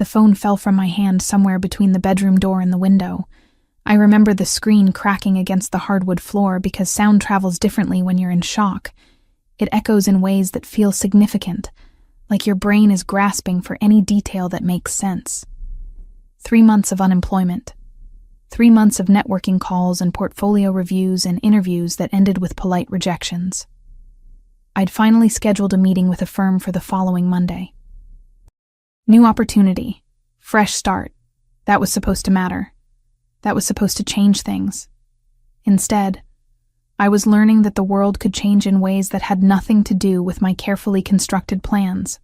The phone fell from my hand somewhere between the bedroom door and the window. I remember the screen cracking against the hardwood floor because sound travels differently when you're in shock. It echoes in ways that feel significant, like your brain is grasping for any detail that makes sense. 3 months of unemployment. 3 months of networking calls and portfolio reviews and interviews that ended with polite rejections. I'd finally scheduled a meeting with a firm for the following Monday. New opportunity. Fresh start. That was supposed to matter. That was supposed to change things. Instead, I was learning that the world could change in ways that had nothing to do with my carefully constructed plans.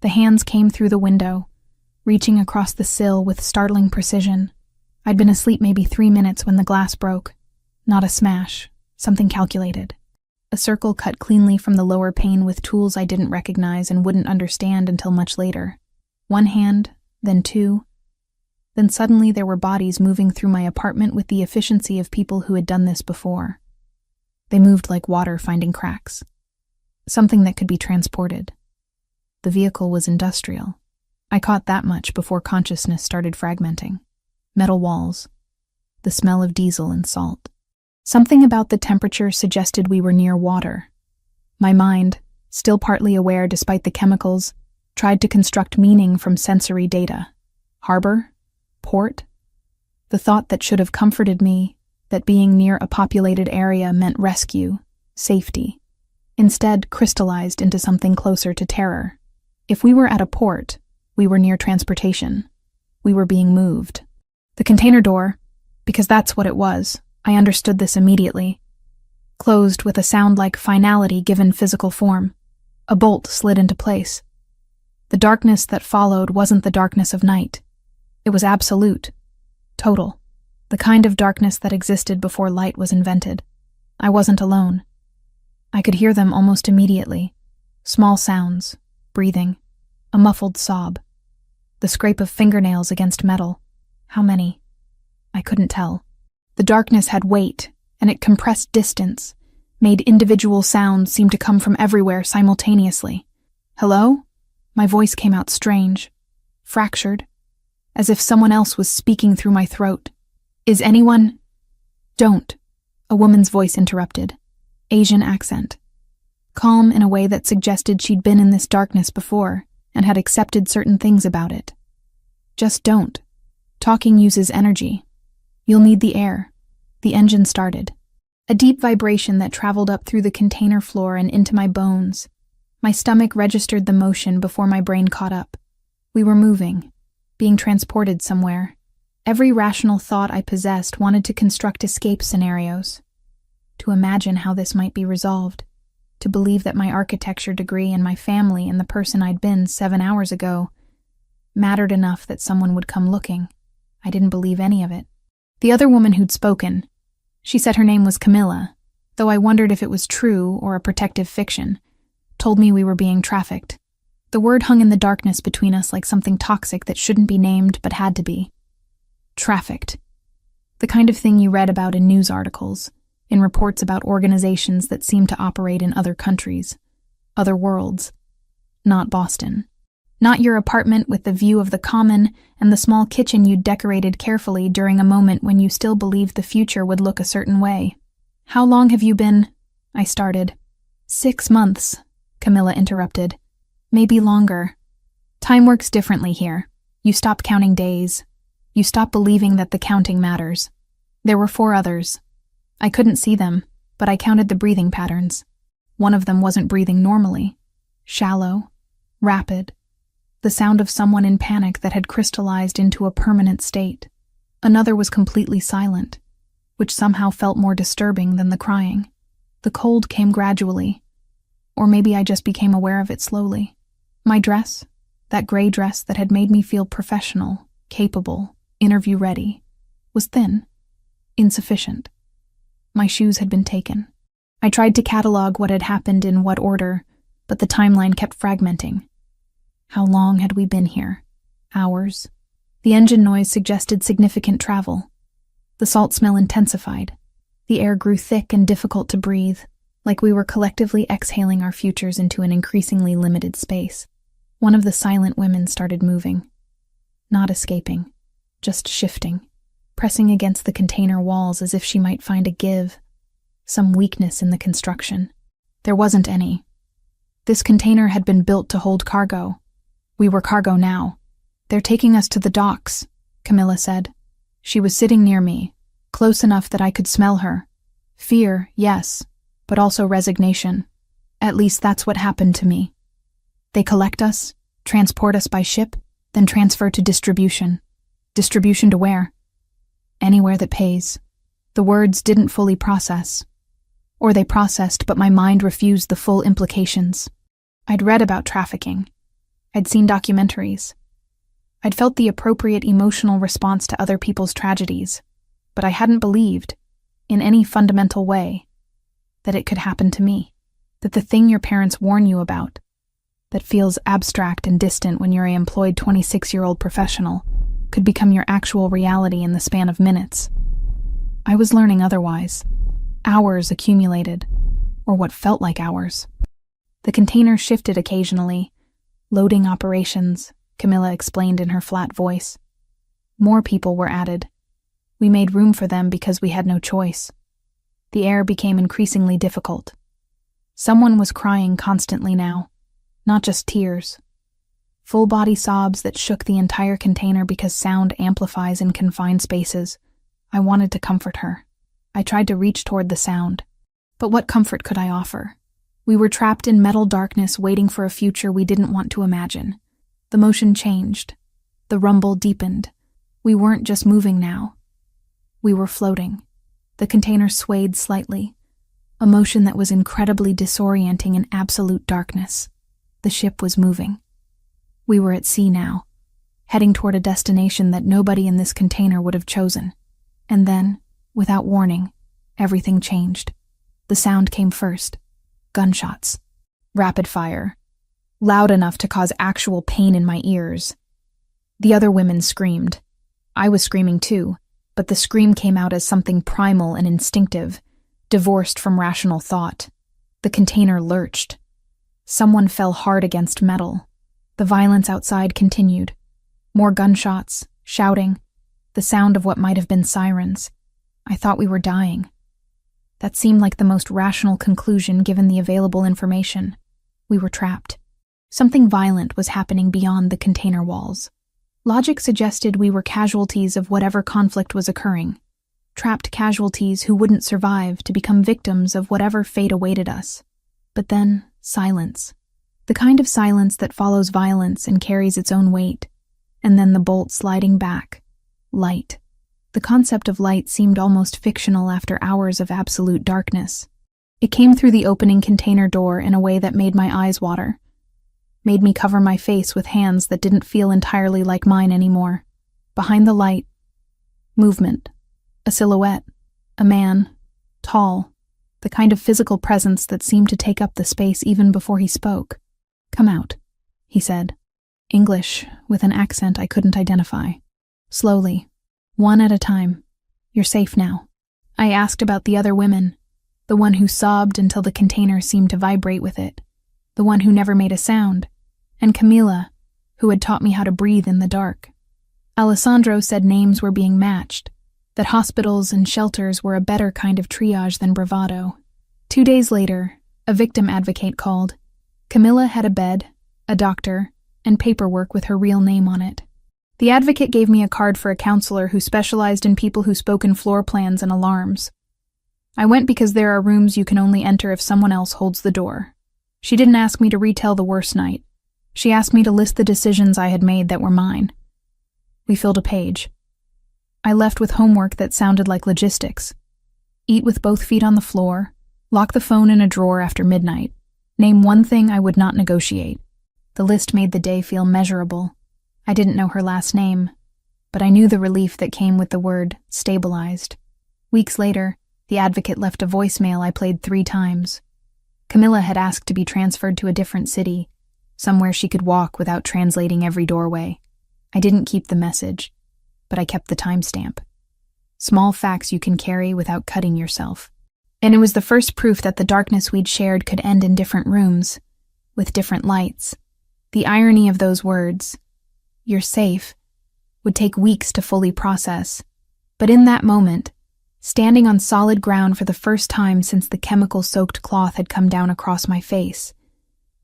The hands came through the window, reaching across the sill with startling precision. I'd been asleep maybe 3 minutes when the glass broke. Not a smash, something calculated. A circle cut cleanly from the lower pane with tools I didn't recognize and wouldn't understand until much later. 1 hand, then 2. Then suddenly there were bodies moving through my apartment with the efficiency of people who had done this before. They moved like water finding cracks. Something that could be transported. The vehicle was industrial. I caught that much before consciousness started fragmenting. Metal walls. The smell of diesel and salt. Something about the temperature suggested we were near water. My mind, still partly aware despite the chemicals, tried to construct meaning from sensory data. Harbor? Port? The thought that should have comforted me, that being near a populated area meant rescue, safety, instead crystallized into something closer to terror. If we were at a port, we were near transportation. We were being moved. The container door, because that's what it was, I understood this immediately, closed with a sound like finality given physical form. A bolt slid into place. The darkness that followed wasn't the darkness of night. It was absolute, total, the kind of darkness that existed before light was invented. I wasn't alone. I could hear them almost immediately. Small sounds, breathing, a muffled sob, the scrape of fingernails against metal. How many? I couldn't tell. The darkness had weight, and it compressed distance, made individual sounds seem to come from everywhere simultaneously. Hello? My voice came out strange, fractured, as if someone else was speaking through my throat. Is anyone? Don't, a woman's voice interrupted. Asian accent. Calm in a way that suggested she'd been in this darkness before and had accepted certain things about it. Just don't. Talking uses energy. You'll need the air. The engine started. A deep vibration that traveled up through the container floor and into my bones. My stomach registered the motion before my brain caught up. We were moving, being transported somewhere. Every rational thought I possessed wanted to construct escape scenarios, to imagine how this might be resolved, to believe that my architecture degree and my family and the person I'd been 7 hours ago mattered enough that someone would come looking. I didn't believe any of it. The other woman who'd spoken, she said her name was Camilla, though I wondered if it was true or a protective fiction, told me we were being trafficked. The word hung in the darkness between us like something toxic that shouldn't be named but had to be. Trafficked. The kind of thing you read about in news articles, in reports about organizations that seem to operate in other countries, other worlds. Not Boston. Not your apartment with the view of the common and the small kitchen you'd decorated carefully during a moment when you still believed the future would look a certain way. How long have you been? I started. 6 months, Camilla interrupted. Maybe longer. Time works differently here. You stop counting days. You stop believing that the counting matters. There were 4 others. I couldn't see them, but I counted the breathing patterns. One of them wasn't breathing normally. Shallow, rapid. The sound of someone in panic that had crystallized into a permanent state. Another was completely silent, which somehow felt more disturbing than the crying. The cold came gradually, or maybe I just became aware of it slowly. My dress, that gray dress that had made me feel professional, capable, interview-ready, was thin, insufficient. My shoes had been taken. I tried to catalog what had happened in what order, but the timeline kept fragmenting. How long had we been here? Hours. The engine noise suggested significant travel. The salt smell intensified. The air grew thick and difficult to breathe, like we were collectively exhaling our futures into an increasingly limited space. One of the silent women started moving. not escaping, just shifting, pressing against the container walls as if she might find a give, some weakness in the construction. There wasn't any. This container had been built to hold cargo. We were cargo now. "They're taking us to the docks," Camilla said. She was sitting near me, close enough that I could smell her. Fear, yes, but also resignation. At least that's what happened to me. They collect us, transport us by ship, then transfer to distribution. Distribution to where? Anywhere that pays. The words didn't fully process. Or they processed, but my mind refused the full implications. I'd read about trafficking. I'd seen documentaries. I'd felt the appropriate emotional response to other people's tragedies, but I hadn't believed, in any fundamental way, that it could happen to me. That the thing your parents warn you about, that feels abstract and distant when you're an employed 26-year-old professional, could become your actual reality in the span of minutes. I was learning otherwise. Hours accumulated, or what felt like hours. The container shifted occasionally. Loading operations, Camilla explained in her flat voice. More people were added. We made room for them because we had no choice. The air became increasingly difficult. Someone was crying constantly now, not just tears. Full-body sobs that shook the entire container because sound amplifies in confined spaces. I wanted to comfort her. I tried to reach toward the sound. But what comfort could I offer? We were trapped in metal darkness waiting for a future we didn't want to imagine. The motion changed. The rumble deepened. We weren't just moving now. We were floating. The container swayed slightly, a motion that was incredibly disorienting in absolute darkness. The ship was moving. We were at sea now, heading toward a destination that nobody in this container would have chosen. And then, without warning, everything changed. The sound came first. Gunshots. Rapid fire. Loud enough to cause actual pain in my ears. The other women screamed. I was screaming too, but the scream came out as something primal and instinctive, divorced from rational thought. The container lurched. Someone fell hard against metal. The violence outside continued. More gunshots, shouting, the sound of what might have been sirens. I thought we were dying. That seemed like the most rational conclusion given the available information. We were trapped. Something violent was happening beyond the container walls. Logic suggested we were casualties of whatever conflict was occurring. Trapped casualties who wouldn't survive to become victims of whatever fate awaited us. But then, silence. The kind of silence that follows violence and carries its own weight. And then the bolt sliding back. Light. The concept of light seemed almost fictional after hours of absolute darkness. It came through the opening container door in a way that made my eyes water. Made me cover my face with hands that didn't feel entirely like mine anymore. Behind the light, movement. A silhouette. A man. Tall. The kind of physical presence that seemed to take up the space even before he spoke. "Come out," he said. English, with an accent I couldn't identify. Slowly. One at a time. "You're safe now." I asked about the other women. The one who sobbed until the container seemed to vibrate with it. The one who never made a sound. And Camila, who had taught me how to breathe in the dark. Alessandro said names were being matched, that hospitals and shelters were a better kind of triage than bravado. 2 days later, a victim advocate called. Camila had a bed, a doctor, and paperwork with her real name on it. The advocate gave me a card for a counselor who specialized in people who spoke in floor plans and alarms. I went because there are rooms you can only enter if someone else holds the door. She didn't ask me to retell the worst night. She asked me to list the decisions I had made that were mine. We filled a page. I left with homework that sounded like logistics. Eat with both feet on the floor, lock the phone in a drawer after midnight, name one thing I would not negotiate. The list made the day feel measurable. I didn't know her last name, but I knew the relief that came with the word stabilized. Weeks later, the advocate left a voicemail I played 3 times. Camilla had asked to be transferred to a different city, somewhere she could walk without translating every doorway. I didn't keep the message, but I kept the timestamp. Small facts you can carry without cutting yourself. And it was the first proof that the darkness we'd shared could end in different rooms, with different lights. The irony of those words, "You're safe," would take weeks to fully process. But in that moment, standing on solid ground for the first time since the chemical-soaked cloth had come down across my face,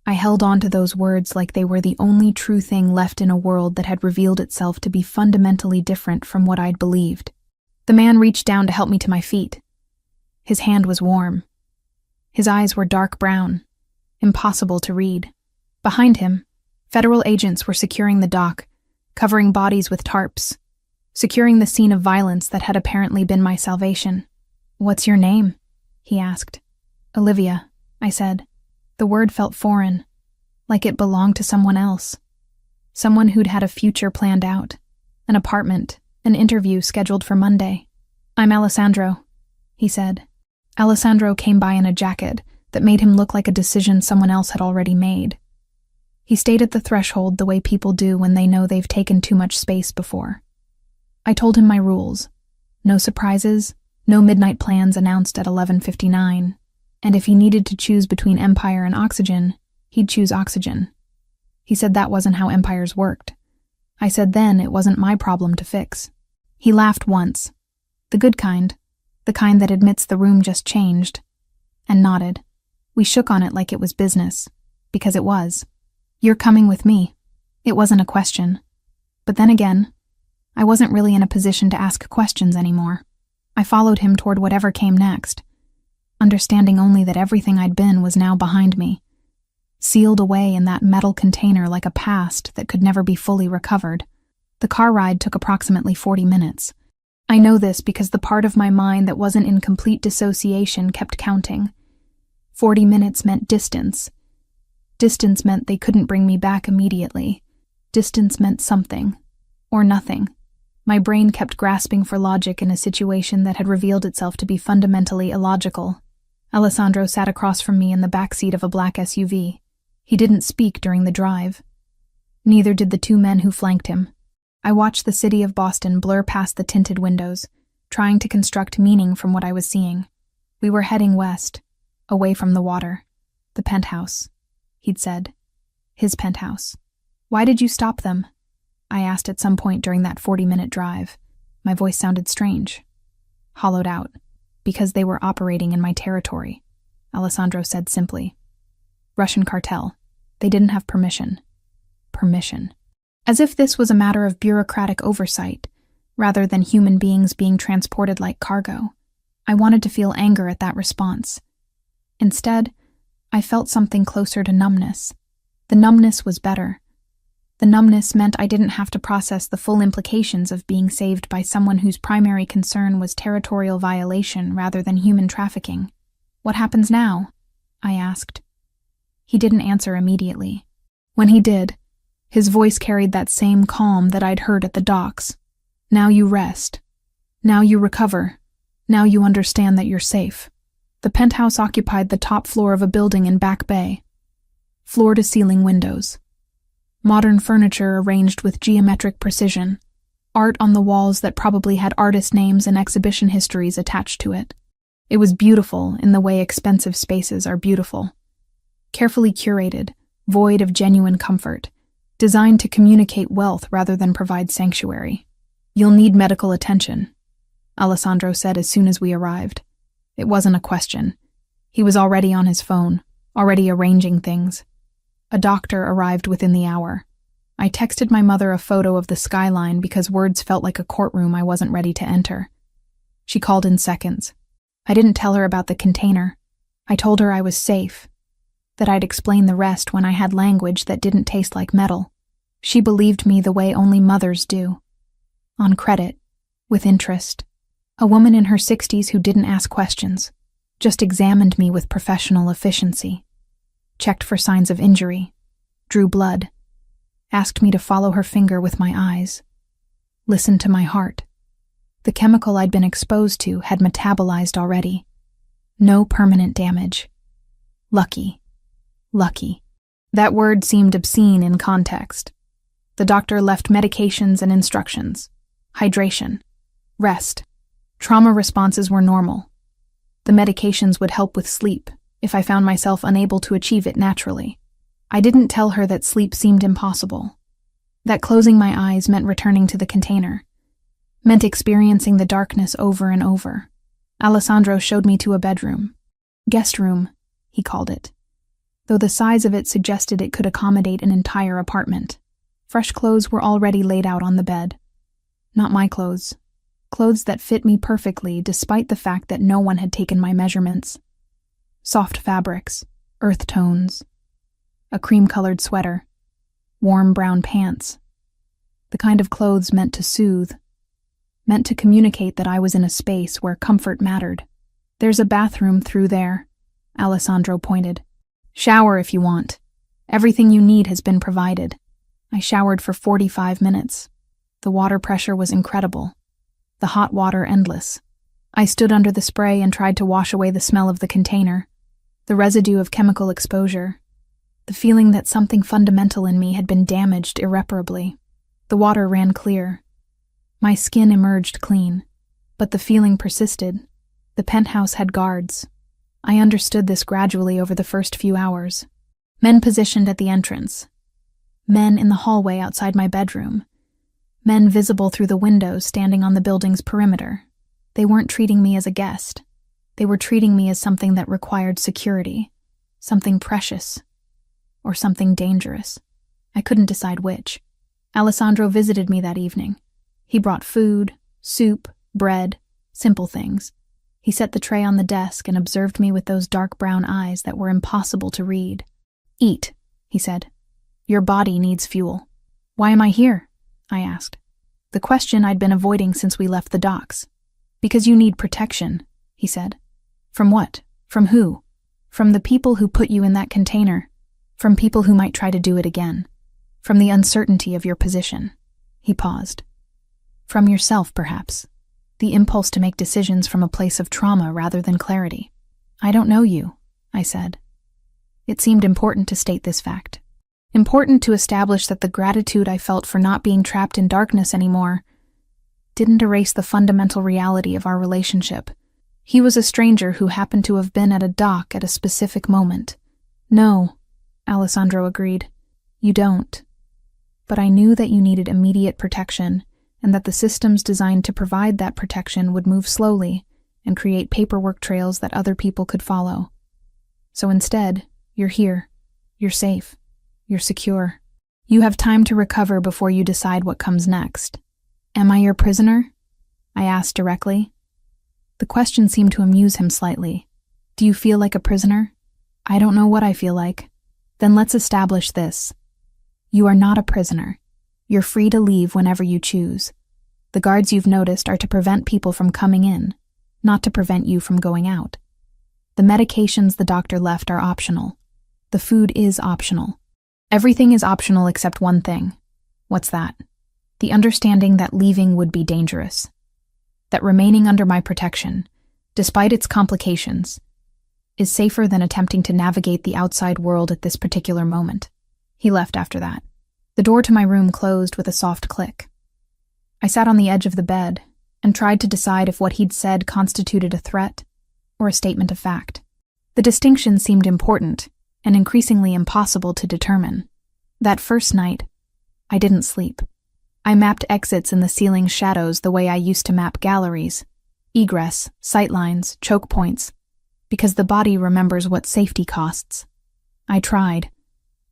I held on to those words like they were the only true thing left in a world that had revealed itself to be fundamentally different from what I'd believed. The man reached down to help me to my feet. His hand was warm. His eyes were dark brown, impossible to read. Behind him, federal agents were securing the dock, covering bodies with tarps, securing the scene of violence that had apparently been my salvation. "What's your name?" he asked. "Olivia," I said. The word felt foreign, like it belonged to someone else. Someone who'd had a future planned out, an apartment, an interview scheduled for Monday. "I'm Alessandro," he said. Alessandro came by in a jacket that made him look like a decision someone else had already made. He stayed at the threshold the way people do when they know they've taken too much space before. I told him my rules. No surprises, no midnight plans announced at 11:59, and if he needed to choose between Empire and Oxygen, he'd choose Oxygen. He said that wasn't how empires worked. I said then it wasn't my problem to fix. He laughed once, the good kind, the kind that admits the room just changed, and nodded. We shook on it like it was business, because it was. "You're coming with me." It wasn't a question. But then again, I wasn't really in a position to ask questions anymore. I followed him toward whatever came next, understanding only that everything I'd been was now behind me, sealed away in that metal container like a past that could never be fully recovered. The car ride took approximately 40 minutes. I know this because the part of my mind that wasn't in complete dissociation kept counting. 40 minutes meant distance. Distance meant they couldn't bring me back immediately. Distance meant something, or nothing. My brain kept grasping for logic in a situation that had revealed itself to be fundamentally illogical. Alessandro sat across from me in the back seat of a black SUV. He didn't speak during the drive. Neither did the two men who flanked him. I watched the city of Boston blur past the tinted windows, trying to construct meaning from what I was seeing. We were heading west, away from the water. "The penthouse," he'd said. His penthouse. "Why did you stop them?" I asked at some point during that 40-minute drive. My voice sounded strange, hollowed out. "Because they were operating in my territory," Alessandro said simply. "Russian cartel. They didn't have permission." Permission. As if this was a matter of bureaucratic oversight, rather than human beings being transported like cargo. I wanted to feel anger at that response. Instead, I felt something closer to numbness. The numbness was better. The numbness meant I didn't have to process the full implications of being saved by someone whose primary concern was territorial violation rather than human trafficking. "What happens now?" I asked. He didn't answer immediately. When he did, his voice carried that same calm that I'd heard at the docks. "Now you rest. Now you recover. Now you understand that you're safe." The penthouse occupied the top floor of a building in Back Bay. Floor-to-ceiling windows. Modern furniture arranged with geometric precision. Art on the walls that probably had artist names and exhibition histories attached to it. It was beautiful in the way expensive spaces are beautiful. Carefully curated, void of genuine comfort, designed to communicate wealth rather than provide sanctuary. "You'll need medical attention," Alessandro said as soon as we arrived. It wasn't a question. He was already on his phone, already arranging things. A doctor arrived within the hour. I texted my mother a photo of the skyline because words felt like a courtroom I wasn't ready to enter. She called in seconds. I didn't tell her about the container. I told her I was safe, that I'd explain the rest when I had language that didn't taste like metal. She believed me the way only mothers do. On credit, with interest. A woman in her 60s who didn't ask questions, just examined me with professional efficiency. Checked for signs of injury, drew blood, asked me to follow her finger with my eyes, listened to my heart. The chemical I'd been exposed to had metabolized already. No permanent damage. Lucky. Lucky. That word seemed obscene in context. The doctor left medications and instructions. Hydration. Rest. Trauma responses were normal. The medications would help with sleep if I found myself unable to achieve it naturally. I didn't tell her that sleep seemed impossible. That closing my eyes meant returning to the container, meant experiencing the darkness over and over. Alessandro showed me to a bedroom. Guest room, he called it, though the size of it suggested it could accommodate an entire apartment. Fresh clothes were already laid out on the bed. Not my clothes. Clothes that fit me perfectly despite the fact that no one had taken my measurements. Soft fabrics, earth tones, a cream-colored sweater, warm brown pants. The kind of clothes meant to soothe, meant to communicate that I was in a space where comfort mattered. "There's a bathroom through there," Alessandro pointed. "Shower if you want. Everything you need has been provided." I showered for 45 minutes. The water pressure was incredible. The hot water endless. I stood under the spray and tried to wash away the smell of the container, the residue of chemical exposure, the feeling that something fundamental in me had been damaged irreparably. The water ran clear. My skin emerged clean, but the feeling persisted. The penthouse had guards. I understood this gradually over the first few hours. Men positioned at the entrance. Men in the hallway outside my bedroom. Men visible through the windows standing on the building's perimeter. They weren't treating me as a guest. They were treating me as something that required security, something precious, or something dangerous. I couldn't decide which. Alessandro visited me that evening. He brought food, soup, bread, simple things. He set the tray on the desk and observed me with those dark brown eyes that were impossible to read. "Eat," he said. "Your body needs fuel." "Why am I here?" I asked. The question I'd been avoiding since we left the docks. "Because you need protection," he said. "From what? From who?" "From the people who put you in that container. From people who might try to do it again. From the uncertainty of your position." He paused. "From yourself, perhaps. The impulse to make decisions from a place of trauma rather than clarity." "I don't know you," I said. It seemed important to state this fact. Important to establish that the gratitude I felt for not being trapped in darkness anymore didn't erase the fundamental reality of our relationship. He was a stranger who happened to have been at a dock at a specific moment. "No," Alessandro agreed. "You don't. But I knew that you needed immediate protection, and that the systems designed to provide that protection would move slowly and create paperwork trails that other people could follow. So instead, you're here. You're safe. You're secure. You have time to recover before you decide what comes next." "Am I your prisoner?" I asked directly. The question seemed to amuse him slightly. "Do you feel like a prisoner?" "I don't know what I feel like." "Then let's establish this. You are not a prisoner. You're free to leave whenever you choose. The guards you've noticed are to prevent people from coming in, not to prevent you from going out. The medications the doctor left are optional. The food is optional. Everything is optional except one thing." "What's that?" "The understanding that leaving would be dangerous. That remaining under my protection, despite its complications, is safer than attempting to navigate the outside world at this particular moment." He left after that. The door to my room closed with a soft click. I sat on the edge of the bed and tried to decide if what he'd said constituted a threat or a statement of fact. The distinction seemed important and increasingly impossible to determine. That first night, I didn't sleep. I mapped exits in the ceiling's shadows the way I used to map galleries, egress, sightlines, choke points, because the body remembers what safety costs. I tried.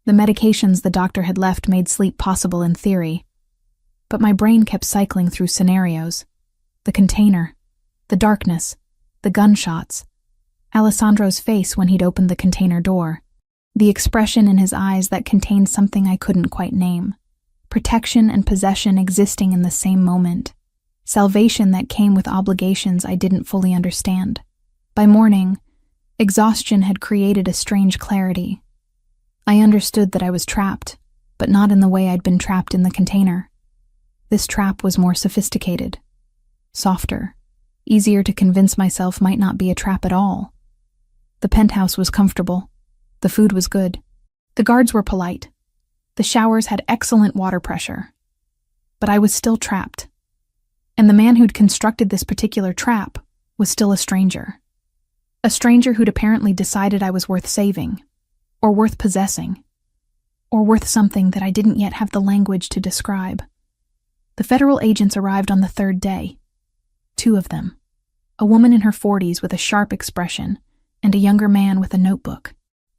The medications the doctor had left made sleep possible in theory, but my brain kept cycling through scenarios. The container, the darkness, the gunshots, Alessandro's face when he'd opened the container door, the expression in his eyes that contained something I couldn't quite name, protection and possession existing in the same moment, salvation that came with obligations I didn't fully understand. By morning, exhaustion had created a strange clarity. I understood that I was trapped, but not in the way I'd been trapped in the container. This trap was more sophisticated, softer, easier to convince myself might not be a trap at all. The penthouse was comfortable. The food was good. The guards were polite. The showers had excellent water pressure. But I was still trapped. And the man who'd constructed this particular trap was still a stranger. A stranger who'd apparently decided I was worth saving, or worth possessing, or worth something that I didn't yet have the language to describe. The federal agents arrived on the third day. 2 of them. A woman in her 40s with a sharp expression, and a younger man with a notebook.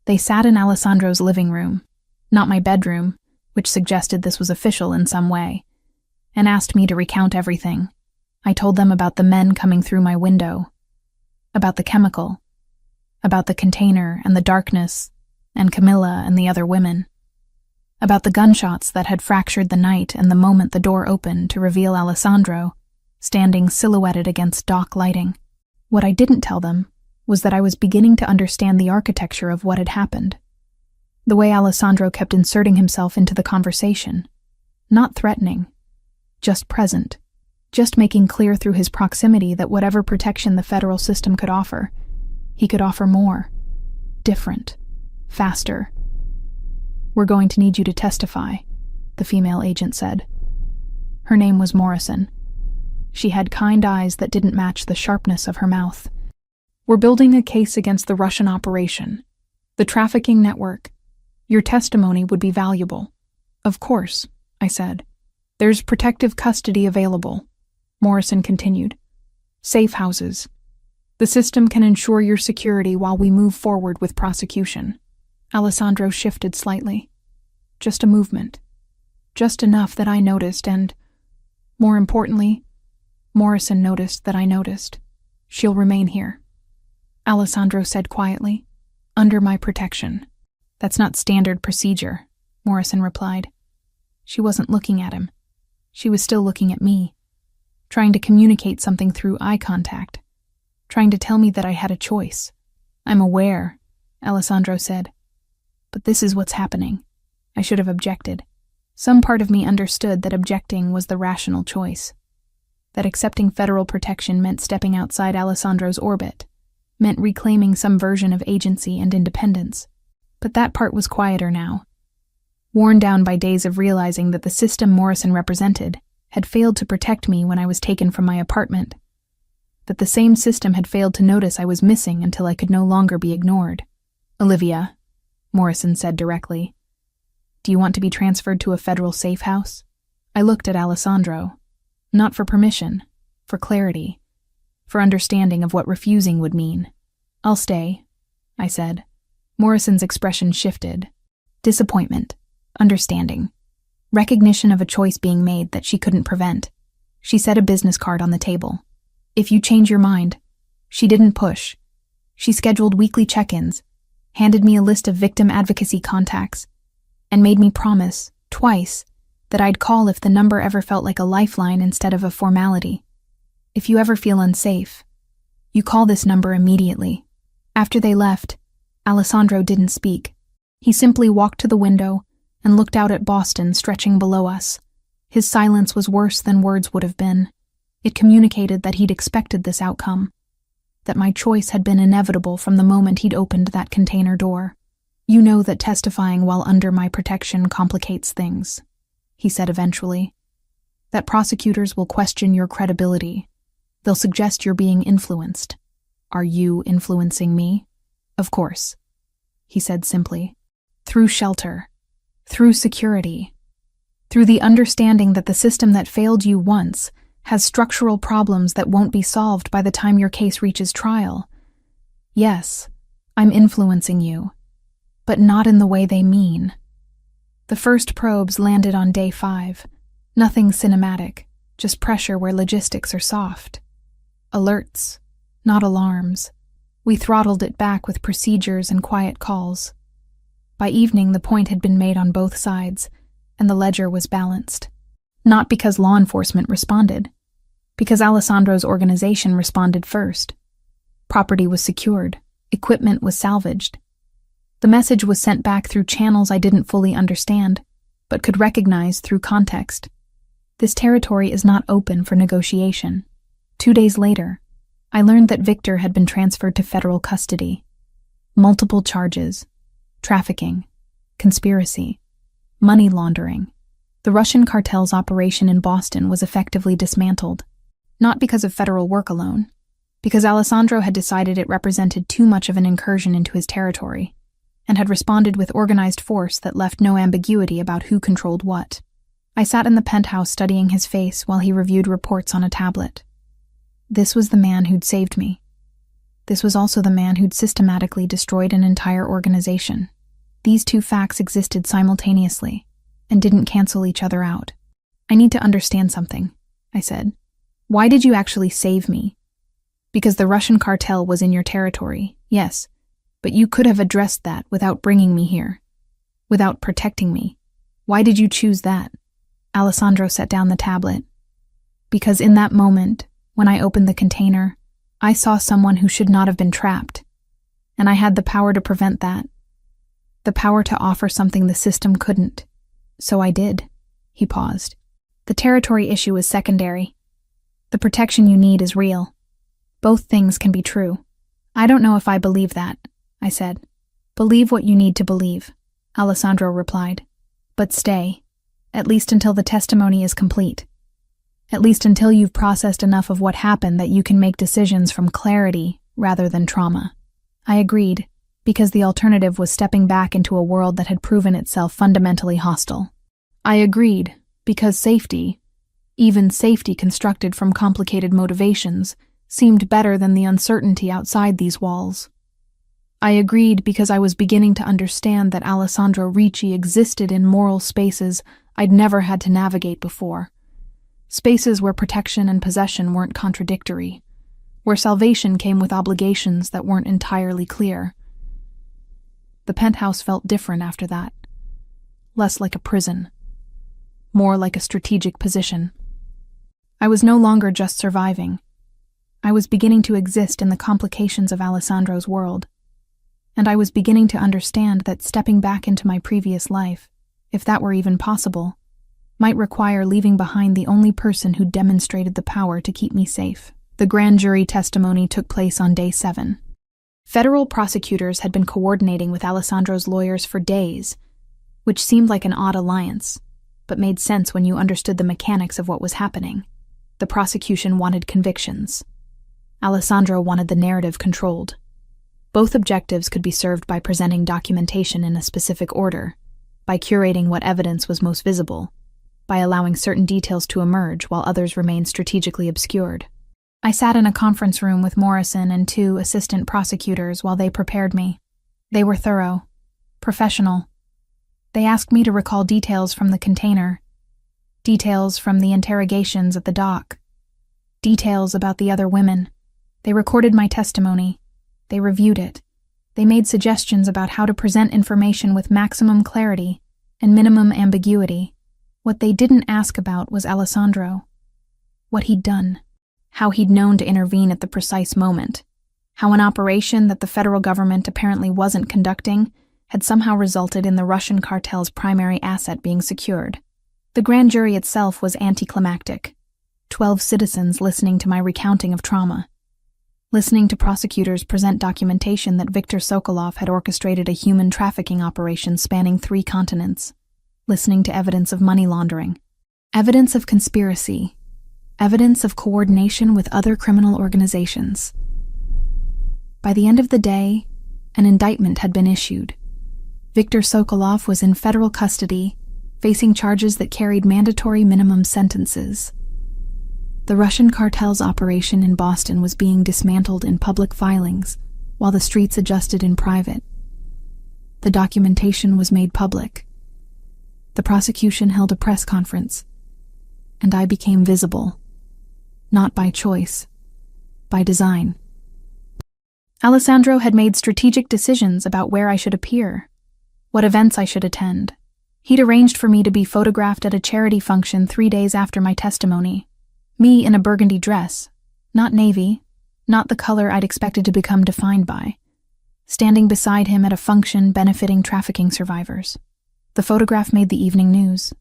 They sat in Alessandro's living room, not my bedroom, which suggested this was official in some way, and asked me to recount everything. I told them about the men coming through my window, about the chemical, about the container and the darkness, and Camilla and the other women, about the gunshots that had fractured the night and the moment the door opened to reveal Alessandro, standing silhouetted against dock lighting. What I didn't tell them was that I was beginning to understand the architecture of what had happened. The way Alessandro kept inserting himself into the conversation, not threatening, just present, just making clear through his proximity that whatever protection the federal system could offer, he could offer more, different, faster. "We're going to need you to testify," the female agent said. Her name was Morrison. She had kind eyes that didn't match the sharpness of her mouth. "We're building a case against the Russian operation, the trafficking network. Your testimony would be valuable." "Of course," I said. "There's protective custody available," Morrison continued. "Safe houses. The system can ensure your security while we move forward with prosecution." Alessandro shifted slightly. Just a movement. Just enough that I noticed and, more importantly, Morrison noticed that I noticed. "She'll remain here," Alessandro said quietly. "Under my protection." "That's not standard procedure," Morrison replied. She wasn't looking at him. She was still looking at me, trying to communicate something through eye contact, trying to tell me that I had a choice. "I'm aware," Alessandro said. "But this is what's happening." I should have objected. Some part of me understood that objecting was the rational choice, that accepting federal protection meant stepping outside Alessandro's orbit, meant reclaiming some version of agency and independence. But that part was quieter now, worn down by days of realizing that the system Morrison represented had failed to protect me when I was taken from my apartment, that the same system had failed to notice I was missing until I could no longer be ignored. "Olivia," Morrison said directly, "do you want to be transferred to a federal safe house?" I looked at Alessandro, not for permission, for clarity, for understanding of what refusing would mean. "I'll stay," I said. Morrison's expression shifted. Disappointment, understanding, recognition of a choice being made that she couldn't prevent. She set a business card on the table. "If you change your mind." She didn't push. She scheduled weekly check-ins, handed me a list of victim advocacy contacts, and made me promise, twice, that I'd call if the number ever felt like a lifeline instead of a formality. "If you ever feel unsafe, you call this number immediately." After they left, Alessandro didn't speak. He simply walked to the window and looked out at Boston stretching below us. His silence was worse than words would have been. It communicated that he'd expected this outcome, that my choice had been inevitable from the moment he'd opened that container door. "You know that testifying while under my protection complicates things," he said eventually. "That prosecutors will question your credibility. They'll suggest you're being influenced." "Are you influencing me?" "Of course," he said simply. "Through shelter, through security, through the understanding that the system that failed you once has structural problems that won't be solved by the time your case reaches trial. Yes, I'm influencing you, but not in the way they mean." The first probes landed on day 5. Nothing cinematic, just pressure where logistics are soft. Alerts, not alarms. We throttled it back with procedures and quiet calls. By evening, the point had been made on both sides, and the ledger was balanced. Not because law enforcement responded, because Alessandro's organization responded first. Property was secured, equipment was salvaged. The message was sent back through channels I didn't fully understand, but could recognize through context. This territory is not open for negotiation. 2 days later, I learned that Victor had been transferred to federal custody. Multiple charges: trafficking, conspiracy, money laundering. The Russian cartel's operation in Boston was effectively dismantled, not because of federal work alone, because Alessandro had decided it represented too much of an incursion into his territory. and had responded with organized force that left no ambiguity about who controlled what. I sat in the penthouse studying his face while he reviewed reports on a tablet. This was the man who'd saved me. This was also the man who'd systematically destroyed an entire organization. These two facts existed simultaneously and didn't cancel each other out. I need to understand something, I said. Why did you actually save me? Because the Russian cartel was in your territory, yes, but you could have addressed that without bringing me here, without protecting me. Why did you choose that? Alessandro set down the tablet. Because in that moment, when I opened the container, I saw someone who should not have been trapped, and I had the power to prevent that. The power to offer something the system couldn't. So I did. He paused. The territory issue is secondary. The protection you need is real. Both things can be true. I don't know if I believe that, I said. Believe what you need to believe, Alessandro replied. But stay, at least until the testimony is complete. At least until you've processed enough of what happened that you can make decisions from clarity rather than trauma. I agreed, because the alternative was stepping back into a world that had proven itself fundamentally hostile. I agreed, because safety, even safety constructed from complicated motivations, seemed better than the uncertainty outside these walls. I agreed because I was beginning to understand that Alessandro Ricci existed in moral spaces I'd never had to navigate before. Spaces where protection and possession weren't contradictory, where salvation came with obligations that weren't entirely clear. The penthouse felt different after that. Less like a prison. More like a strategic position. I was no longer just surviving. I was beginning to exist in the complications of Alessandro's world. And I was beginning to understand that stepping back into my previous life, if that were even possible, might require leaving behind the only person who demonstrated the power to keep me safe. The grand jury testimony took place on day 7. Federal prosecutors had been coordinating with Alessandro's lawyers for days, which seemed like an odd alliance, but made sense when you understood the mechanics of what was happening. The prosecution wanted convictions. Alessandro wanted the narrative controlled. Both objectives could be served by presenting documentation in a specific order, by curating what evidence was most visible, by allowing certain details to emerge while others remained strategically obscured. I sat in a conference room with Morrison and 2 assistant prosecutors while they prepared me. They were thorough, professional. They asked me to recall details from the container, details from the interrogations at the dock, details about the other women. They recorded my testimony. They reviewed it. They made suggestions about how to present information with maximum clarity and minimum ambiguity. What they didn't ask about was Alessandro. What he'd done. How he'd known to intervene at the precise moment. How an operation that the federal government apparently wasn't conducting had somehow resulted in the Russian cartel's primary asset being secured. The grand jury itself was anticlimactic. 12 citizens listening to my recounting of trauma. Listening to prosecutors present documentation that Viktor Sokolov had orchestrated a human trafficking operation spanning 3 continents. Listening to evidence of money laundering. Evidence of conspiracy. Evidence of coordination with other criminal organizations. By the end of the day, an indictment had been issued. Viktor Sokolov was in federal custody, facing charges that carried mandatory minimum sentences. The Russian cartel's operation in Boston was being dismantled in public filings, while the streets adjusted in private. The documentation was made public. The prosecution held a press conference, and I became visible. Not by choice, by design. Alessandro had made strategic decisions about where I should appear, what events I should attend. He'd arranged for me to be photographed at a charity function 3 days after my testimony. Me in a burgundy dress, not navy, not the color I'd expected to become defined by, standing beside him at a function benefiting trafficking survivors. The photograph made the evening news.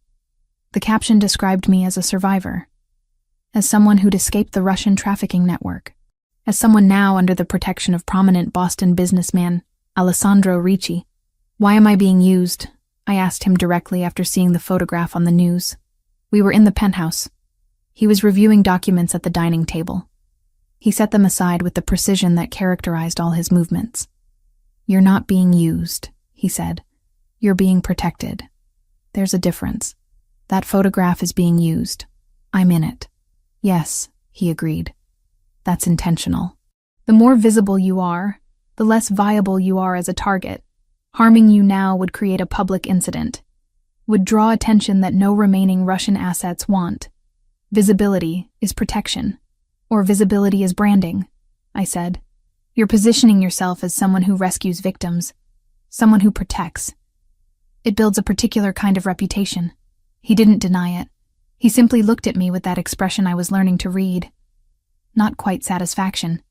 The caption described me as a survivor, as someone who'd escaped the Russian trafficking network, as someone now under the protection of prominent Boston businessman Alessandro Ricci. "Why am I being used?" I asked him directly after seeing the photograph on the news. We were in the penthouse. He was reviewing documents at the dining table. He set them aside with the precision that characterized all his movements. "You're not being used," he said. "You're being protected. There's a difference. That photograph is being used. I'm in it." "Yes," he agreed. "That's intentional. The more visible you are, the less viable you are as a target. Harming you now would create a public incident, would draw attention that no remaining Russian assets want. Visibility is protection, or visibility is branding," I said. "You're positioning yourself as someone who rescues victims, someone who protects. It builds a particular kind of reputation." He didn't deny it. He simply looked at me with that expression I was learning to read. Not quite satisfaction,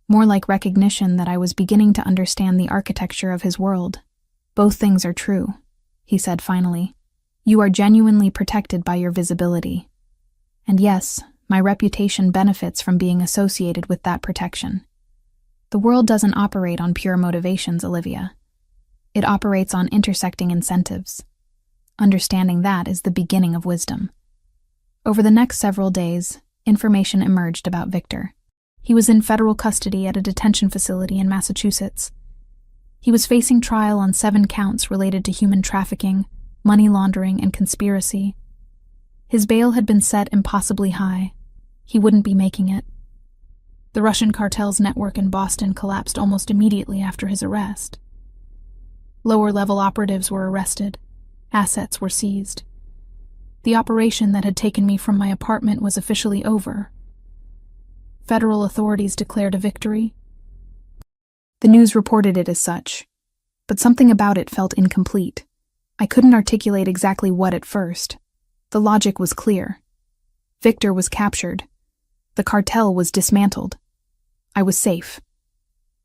more like recognition that I was beginning to understand the architecture of his world. "Both things are true," he said finally. "You are genuinely protected by your visibility. And yes, my reputation benefits from being associated with that protection. The world doesn't operate on pure motivations, Olivia. It operates on intersecting incentives. Understanding that is the beginning of wisdom." Over the next several days, information emerged about Victor. He was in federal custody at a detention facility in Massachusetts. He was facing trial on 7 counts related to human trafficking, money laundering, and conspiracy. His bail had been set impossibly high. He wouldn't be making it. The Russian cartel's network in Boston collapsed almost immediately after his arrest. Lower-level operatives were arrested. Assets were seized. The operation that had taken me from my apartment was officially over. Federal authorities declared a victory. The news reported it as such, but something about it felt incomplete. I couldn't articulate exactly what at first. The logic was clear. Victor was captured. The cartel was dismantled. I was safe.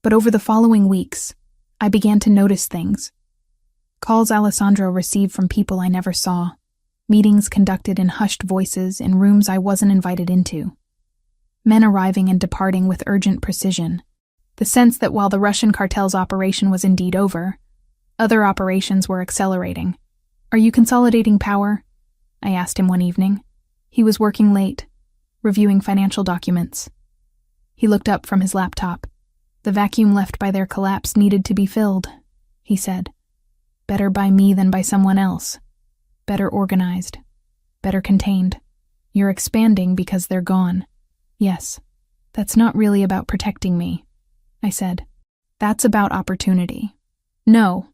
But over the following weeks, I began to notice things. Calls Alessandro received from people I never saw. Meetings conducted in hushed voices in rooms I wasn't invited into. Men arriving and departing with urgent precision. The sense that while the Russian cartel's operation was indeed over, other operations were accelerating. "Are you consolidating power?" I asked him one evening. He was working late, reviewing financial documents. He looked up from his laptop. "The vacuum left by their collapse needed to be filled," he said. "Better by me than by someone else. Better organized. Better contained. You're expanding because they're gone." "Yes, that's not really about protecting me," I said. "That's about opportunity." "No,"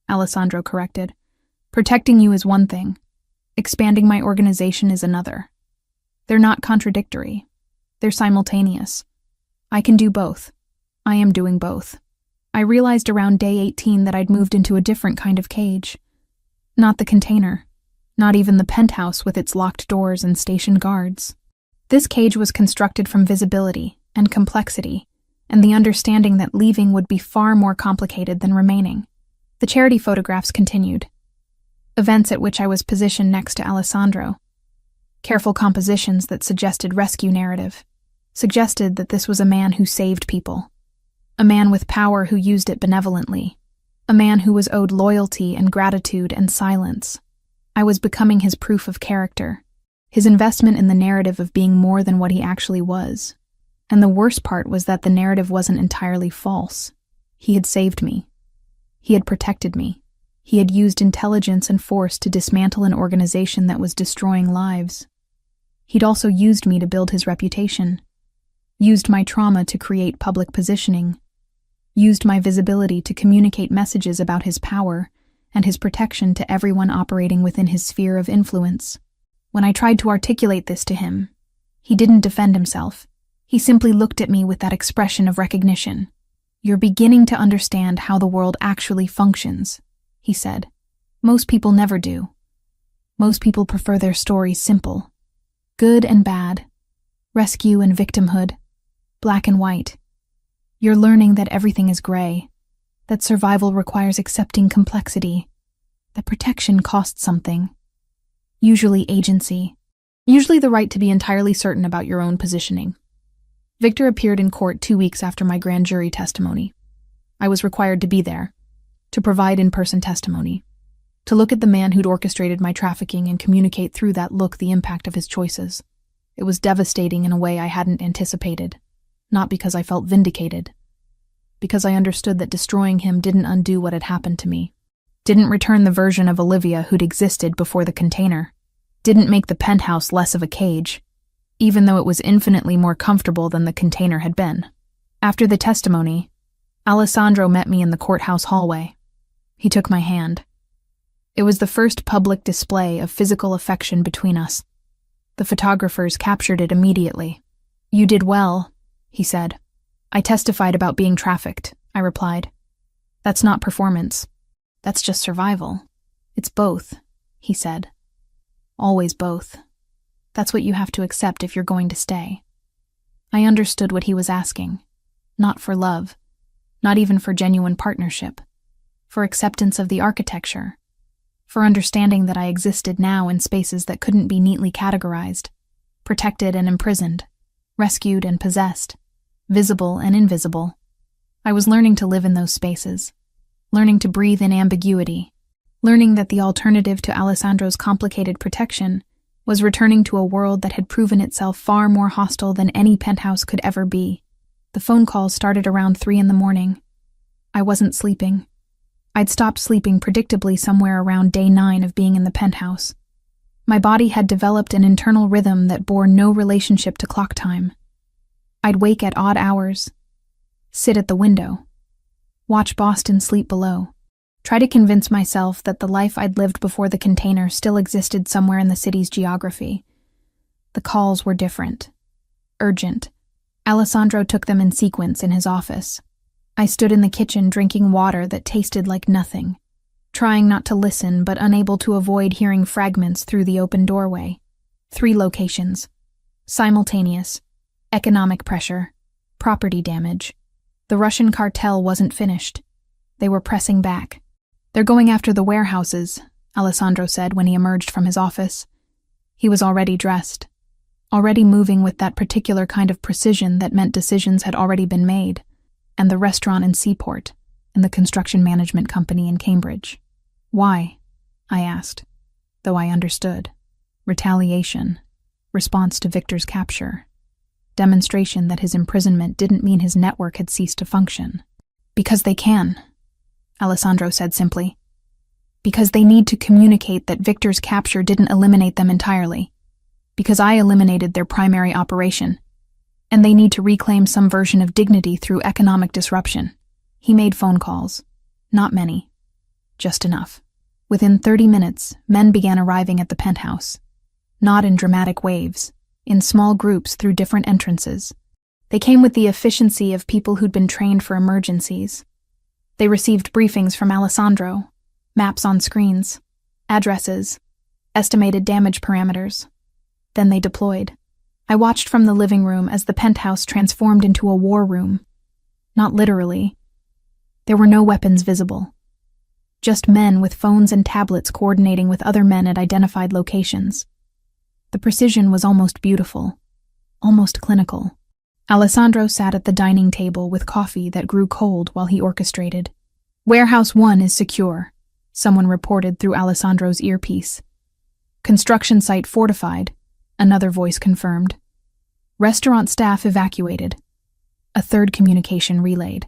Alessandro corrected. "Protecting you is one thing. Expanding my organization is another. They're not contradictory. They're simultaneous. I can do both. I am doing both." I realized around day 18 that I'd moved into a different kind of cage. Not the container. Not even the penthouse with its locked doors and stationed guards. This cage was constructed from visibility and complexity, and the understanding that leaving would be far more complicated than remaining. The charity photographs continued. Events at which I was positioned next to Alessandro. Careful compositions that suggested rescue narrative. Suggested that this was a man who saved people. A man with power who used it benevolently. A man who was owed loyalty and gratitude and silence. I was becoming his proof of character. His investment in the narrative of being more than what he actually was. And the worst part was that the narrative wasn't entirely false. He had saved me. He had protected me. He had used intelligence and force to dismantle an organization that was destroying lives. He'd also used me to build his reputation. Used my trauma to create public positioning. Used my visibility to communicate messages about his power and his protection to everyone operating within his sphere of influence. When I tried to articulate this to him, he didn't defend himself. He simply looked at me with that expression of recognition. "You're beginning to understand how the world actually functions," he said. "Most people never do. Most people prefer their stories simple. Good and bad. Rescue and victimhood. Black and white. You're learning that everything is gray, that survival requires accepting complexity, that protection costs something. Usually agency. Usually the right to be entirely certain about your own positioning." Victor appeared in court 2 weeks after my grand jury testimony. I was required to be there, to provide in-person testimony, to look at the man who'd orchestrated my trafficking and communicate through that look the impact of his choices. It was devastating in a way I hadn't anticipated. Not because I felt vindicated. Because I understood that destroying him didn't undo what had happened to me. didn't return the version of Olivia who'd existed before the container, didn't make the penthouse less of a cage, even though it was infinitely more comfortable than the container had been. After the testimony, Alessandro met me in the courthouse hallway. He took my hand. It was the first public display of physical affection between us. The photographers captured it immediately. "You did well," he said. "I testified about being trafficked," I replied. "That's not performance. That's just survival. It's both," he said. "Always both. That's what you have to accept if you're going to stay." I understood what he was asking. Not for love, not even for genuine partnership, for acceptance of the architecture, for understanding that I existed now in spaces that couldn't be neatly categorized, protected and imprisoned, rescued and possessed, visible and invisible. I was learning to live in those spaces, learning to breathe in ambiguity, learning that the alternative to Alessandro's complicated protection was returning to a world that had proven itself far more hostile than any penthouse could ever be. The phone calls started around 3 a.m. I wasn't sleeping. I'd stopped sleeping predictably somewhere around day 9 of being in the penthouse. My body had developed an internal rhythm that bore no relationship to clock time. I'd wake at odd hours, sit at the window, watch Boston sleep below, try to convince myself that the life I'd lived before the container still existed somewhere in the city's geography. The calls were different, urgent. Alessandro took them in sequence in his office. I stood in the kitchen drinking water that tasted like nothing, trying not to listen but unable to avoid hearing fragments through the open doorway. 3 locations. Simultaneous. Economic pressure. Property damage. The Russian cartel wasn't finished. They were pressing back. "They're going after the warehouses," Alessandro said when he emerged from his office. He was already dressed, already moving with that particular kind of precision that meant decisions had already been made, and the restaurant in Seaport, and the construction management company in Cambridge. "Why?" I asked, though I understood. Retaliation. Response to Victor's capture. Demonstration that his imprisonment didn't mean his network had ceased to function. "Because they can," Alessandro said simply. "Because they need to communicate that Victor's capture didn't eliminate them entirely. Because I eliminated their primary operation. And they need to reclaim some version of dignity through economic disruption." He made phone calls. Not many. Just enough. Within 30 minutes, men began arriving at the penthouse. Not in dramatic waves, in small groups through different entrances. They came with the efficiency of people who'd been trained for emergencies. They received briefings from Alessandro, maps on screens, addresses, estimated damage parameters. Then they deployed. I watched from the living room as the penthouse transformed into a war room. Not literally. There were no weapons visible. Just men with phones and tablets coordinating with other men at identified locations. The precision was almost beautiful, almost clinical. Alessandro sat at the dining table with coffee that grew cold while he orchestrated. "Warehouse 1 is secure," someone reported through Alessandro's earpiece. "Construction site fortified," another voice confirmed. "Restaurant staff evacuated." A third communication relayed.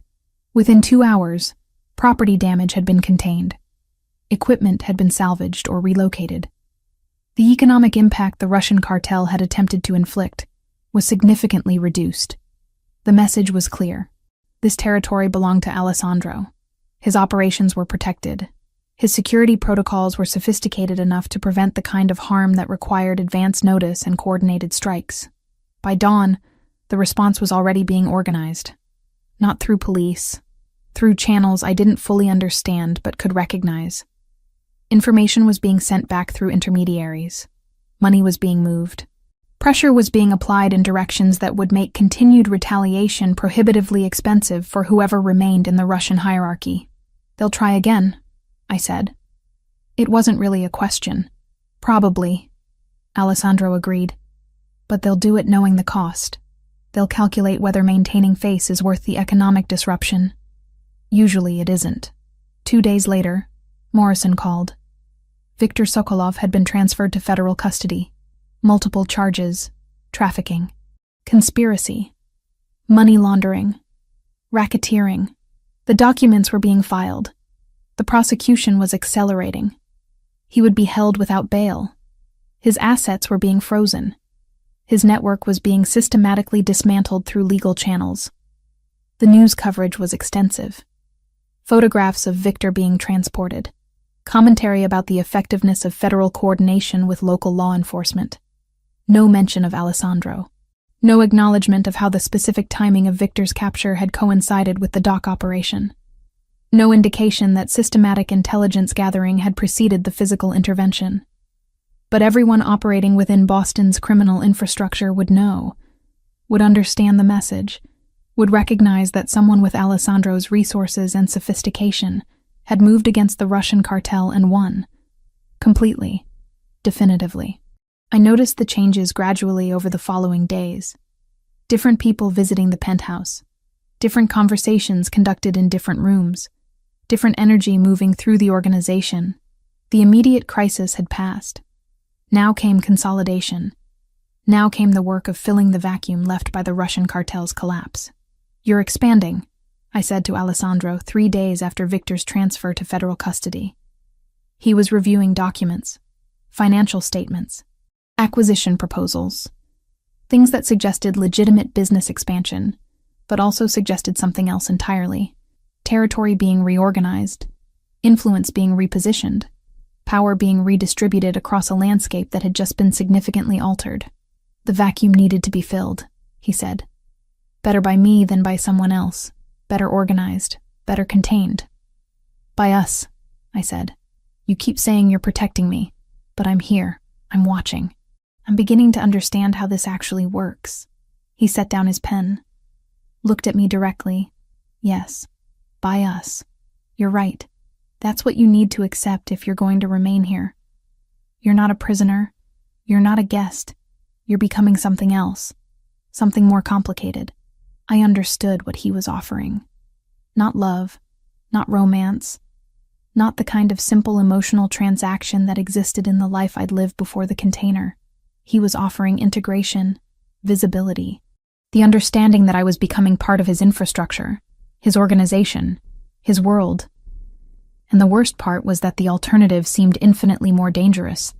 Within 2 hours, property damage had been contained. Equipment had been salvaged or relocated. The economic impact the Russian cartel had attempted to inflict was significantly reduced. The message was clear. This territory belonged to Alessandro. His operations were protected. His security protocols were sophisticated enough to prevent the kind of harm that required advance notice and coordinated strikes. By dawn, the response was already being organized. Not through police, through channels I didn't fully understand but could recognize. Information was being sent back through intermediaries. Money was being moved. Pressure was being applied in directions that would make continued retaliation prohibitively expensive for whoever remained in the Russian hierarchy. "They'll try again," I said. It wasn't really a question. "Probably," Alessandro agreed. "But they'll do it knowing the cost. They'll calculate whether maintaining face is worth the economic disruption. Usually it isn't." 2 days later, Morrison called. Viktor Sokolov had been transferred to federal custody. Multiple charges: trafficking, conspiracy, money laundering, racketeering. The documents were being filed. The prosecution was accelerating. He would be held without bail. His assets were being frozen. His network was being systematically dismantled through legal channels. The news coverage was extensive. Photographs of Victor being transported. Commentary about the effectiveness of federal coordination with local law enforcement. No mention of Alessandro. No acknowledgement of how the specific timing of Victor's capture had coincided with the dock operation. No indication that systematic intelligence gathering had preceded the physical intervention. But everyone operating within Boston's criminal infrastructure would know, would understand the message, would recognize that someone with Alessandro's resources and sophistication had moved against the Russian cartel and won. Completely. Definitively. I noticed the changes gradually over the following days. Different people visiting the penthouse. Different conversations conducted in different rooms. Different energy moving through the organization. The immediate crisis had passed. Now came consolidation. Now came the work of filling the vacuum left by the Russian cartel's collapse. "You're expanding," I said to Alessandro 3 days after Victor's transfer to federal custody. He was reviewing documents, financial statements, acquisition proposals, things that suggested legitimate business expansion, but also suggested something else entirely. Territory being reorganized, influence being repositioned, power being redistributed across a landscape that had just been significantly altered. The vacuum needed to be filled, he said. Better by me than by someone else. Better organized, better contained. By us, I said. You keep saying you're protecting me, but I'm here. I'm watching. I'm beginning to understand how this actually works. He set down his pen, looked at me directly. Yes, by us. You're right. That's what you need to accept if you're going to remain here. You're not a prisoner. You're not a guest. You're becoming something else. Something more complicated. I understood what he was offering. Not love, not romance, not the kind of simple emotional transaction that existed in the life I'd lived before the container. He was offering integration, visibility, the understanding that I was becoming part of his infrastructure, his organization, his world. And the worst part was that the alternative seemed infinitely more dangerous.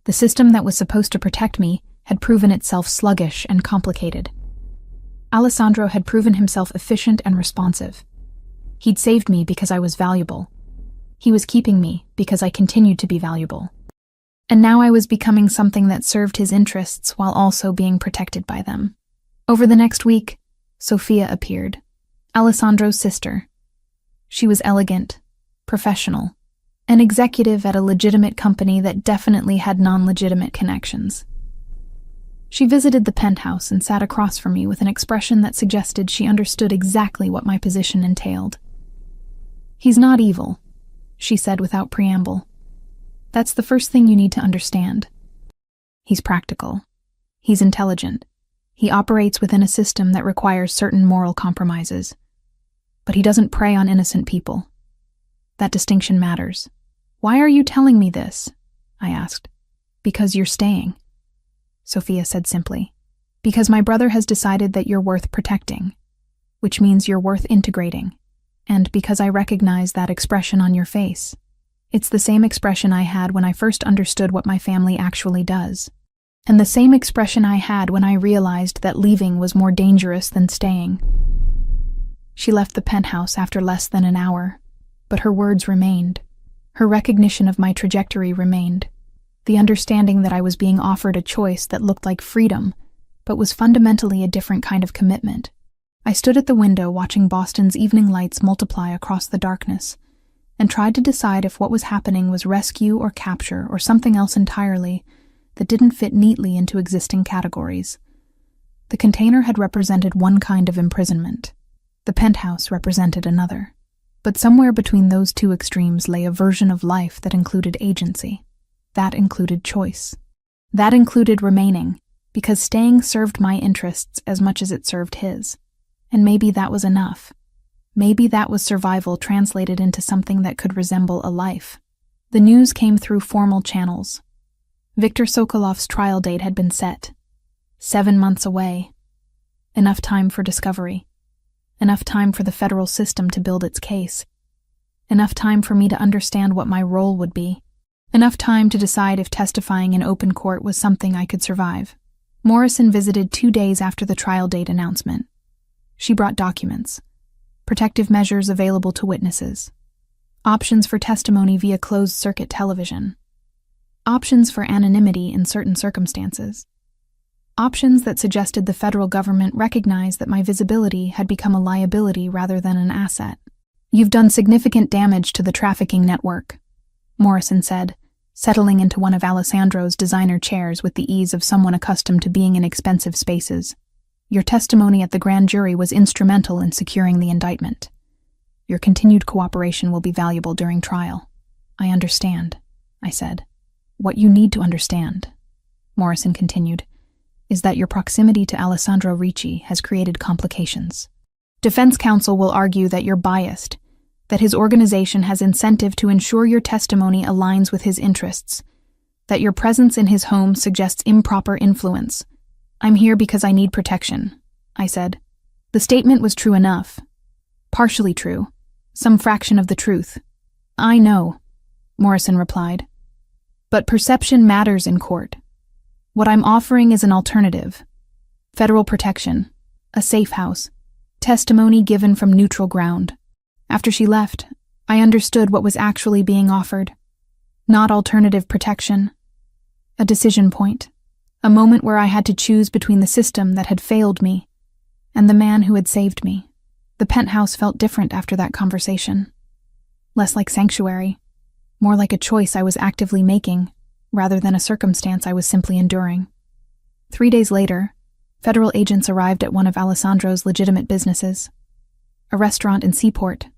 The system that was supposed to protect me had proven itself sluggish and complicated. Alessandro had proven himself efficient and responsive. He'd saved me because I was valuable. He was keeping me because I continued to be valuable. And now I was becoming something that served his interests while also being protected by them. Over the next week, Sophia appeared, Alessandro's sister. She was elegant, professional, an executive at a legitimate company that definitely had non-legitimate connections. She visited the penthouse and sat across from me with an expression that suggested she understood exactly what my position entailed. He's not evil, she said without preamble. That's the first thing you need to understand. He's practical. He's intelligent. He operates within a system that requires certain moral compromises. But he doesn't prey on innocent people. That distinction matters. Why are you telling me this? I asked. Because you're staying, Sophia said simply. Because my brother has decided that you're worth protecting, which means you're worth integrating. And because I recognize that expression on your face. It's the same expression I had when I first understood what my family actually does. And the same expression I had when I realized that leaving was more dangerous than staying. She left the penthouse after less than an hour, but her words remained. Her recognition of my trajectory remained. The understanding that I was being offered a choice that looked like freedom, but was fundamentally a different kind of commitment. I stood at the window watching Boston's evening lights multiply across the darkness, and tried to decide if what was happening was rescue or capture or something else entirely that didn't fit neatly into existing categories. The container had represented one kind of imprisonment. The penthouse represented another. But somewhere between those two extremes lay a version of life that included agency. That included choice. That included remaining, because staying served my interests as much as it served his. And maybe that was enough. Maybe that was survival translated into something that could resemble a life. The news came through formal channels. Viktor Sokolov's trial date had been set. 7 months away. Enough time for discovery. Enough time for the federal system to build its case. Enough time for me to understand what my role would be. Enough time to decide if testifying in open court was something I could survive. Morrison visited 2 days after the trial date announcement. She brought documents, protective measures available to witnesses, options for testimony via closed-circuit television, options for anonymity in certain circumstances, options that suggested the federal government recognized that my visibility had become a liability rather than an asset. "You've done significant damage to the trafficking network," Morrison said, settling into one of Alessandro's designer chairs with the ease of someone accustomed to being in expensive spaces. "Your testimony at the grand jury was instrumental in securing the indictment. Your continued cooperation will be valuable during trial." "I understand," I said. "What you need to understand," Morrison continued, "is that your proximity to Alessandro Ricci has created complications. Defense counsel will argue that you're biased, that his organization has incentive to ensure your testimony aligns with his interests, that your presence in his home suggests improper influence. I'm here because I need protection," I said. The statement was true enough. Partially true. Some fraction of the truth. "I know," Morrison replied. "But perception matters in court. What I'm offering is an alternative. Federal protection. A safe house. Testimony given from neutral ground." After she left, I understood what was actually being offered. Not alternative protection. A decision point. A moment where I had to choose between the system that had failed me and the man who had saved me. The penthouse felt different after that conversation. Less like sanctuary. More like a choice I was actively making, rather than a circumstance I was simply enduring. 3 days later, federal agents arrived at one of Alessandro's legitimate businesses, a restaurant in Seaport.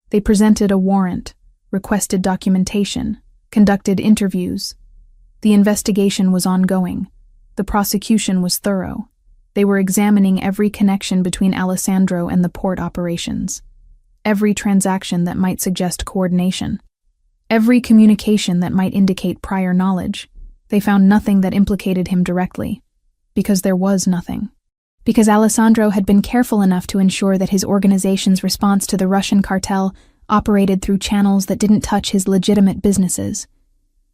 They presented a warrant, requested documentation, conducted interviews. The investigation was ongoing. The prosecution was thorough. They were examining every connection between Alessandro and the port operations, every transaction that might suggest coordination, every communication that might indicate prior knowledge. They found nothing that implicated him directly, because there was nothing. Because Alessandro had been careful enough to ensure that his organization's response to the Russian cartel operated through channels that didn't touch his legitimate businesses.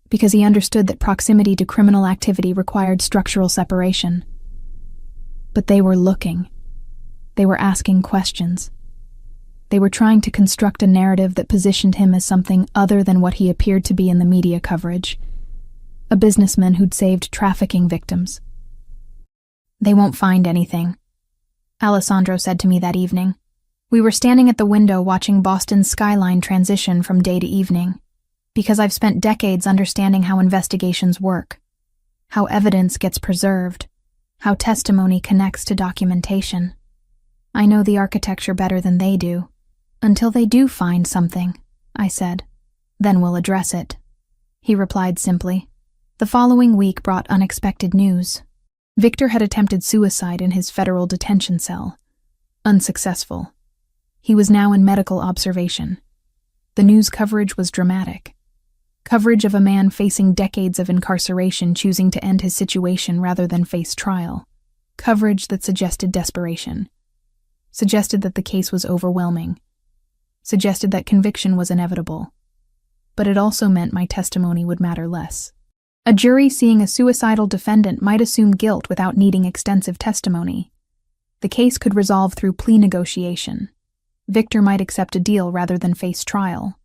Because he understood that proximity to criminal activity required structural separation. But they were looking. They were asking questions. They were trying to construct a narrative that positioned him as something other than what he appeared to be in the media coverage. A businessman who'd saved trafficking victims. "They won't find anything," Alessandro said to me that evening. We were standing at the window watching Boston's skyline transition from day to evening, because I've spent decades understanding how investigations work, how evidence gets preserved, how testimony connects to documentation. I know the architecture better than they do. "Until they do find something," I said, "then we'll address it." He replied simply. The following week brought unexpected news. Victor had attempted suicide in his federal detention cell. Unsuccessful. He was now in medical observation. The news coverage was dramatic. Coverage of a man facing decades of incarceration choosing to end his situation rather than face trial. Coverage that suggested desperation. Suggested that the case was overwhelming. Suggested that conviction was inevitable. But it also meant my testimony would matter less. A jury seeing a suicidal defendant might assume guilt without needing extensive testimony. The case could resolve through plea negotiation. Victor might accept a deal rather than face trial.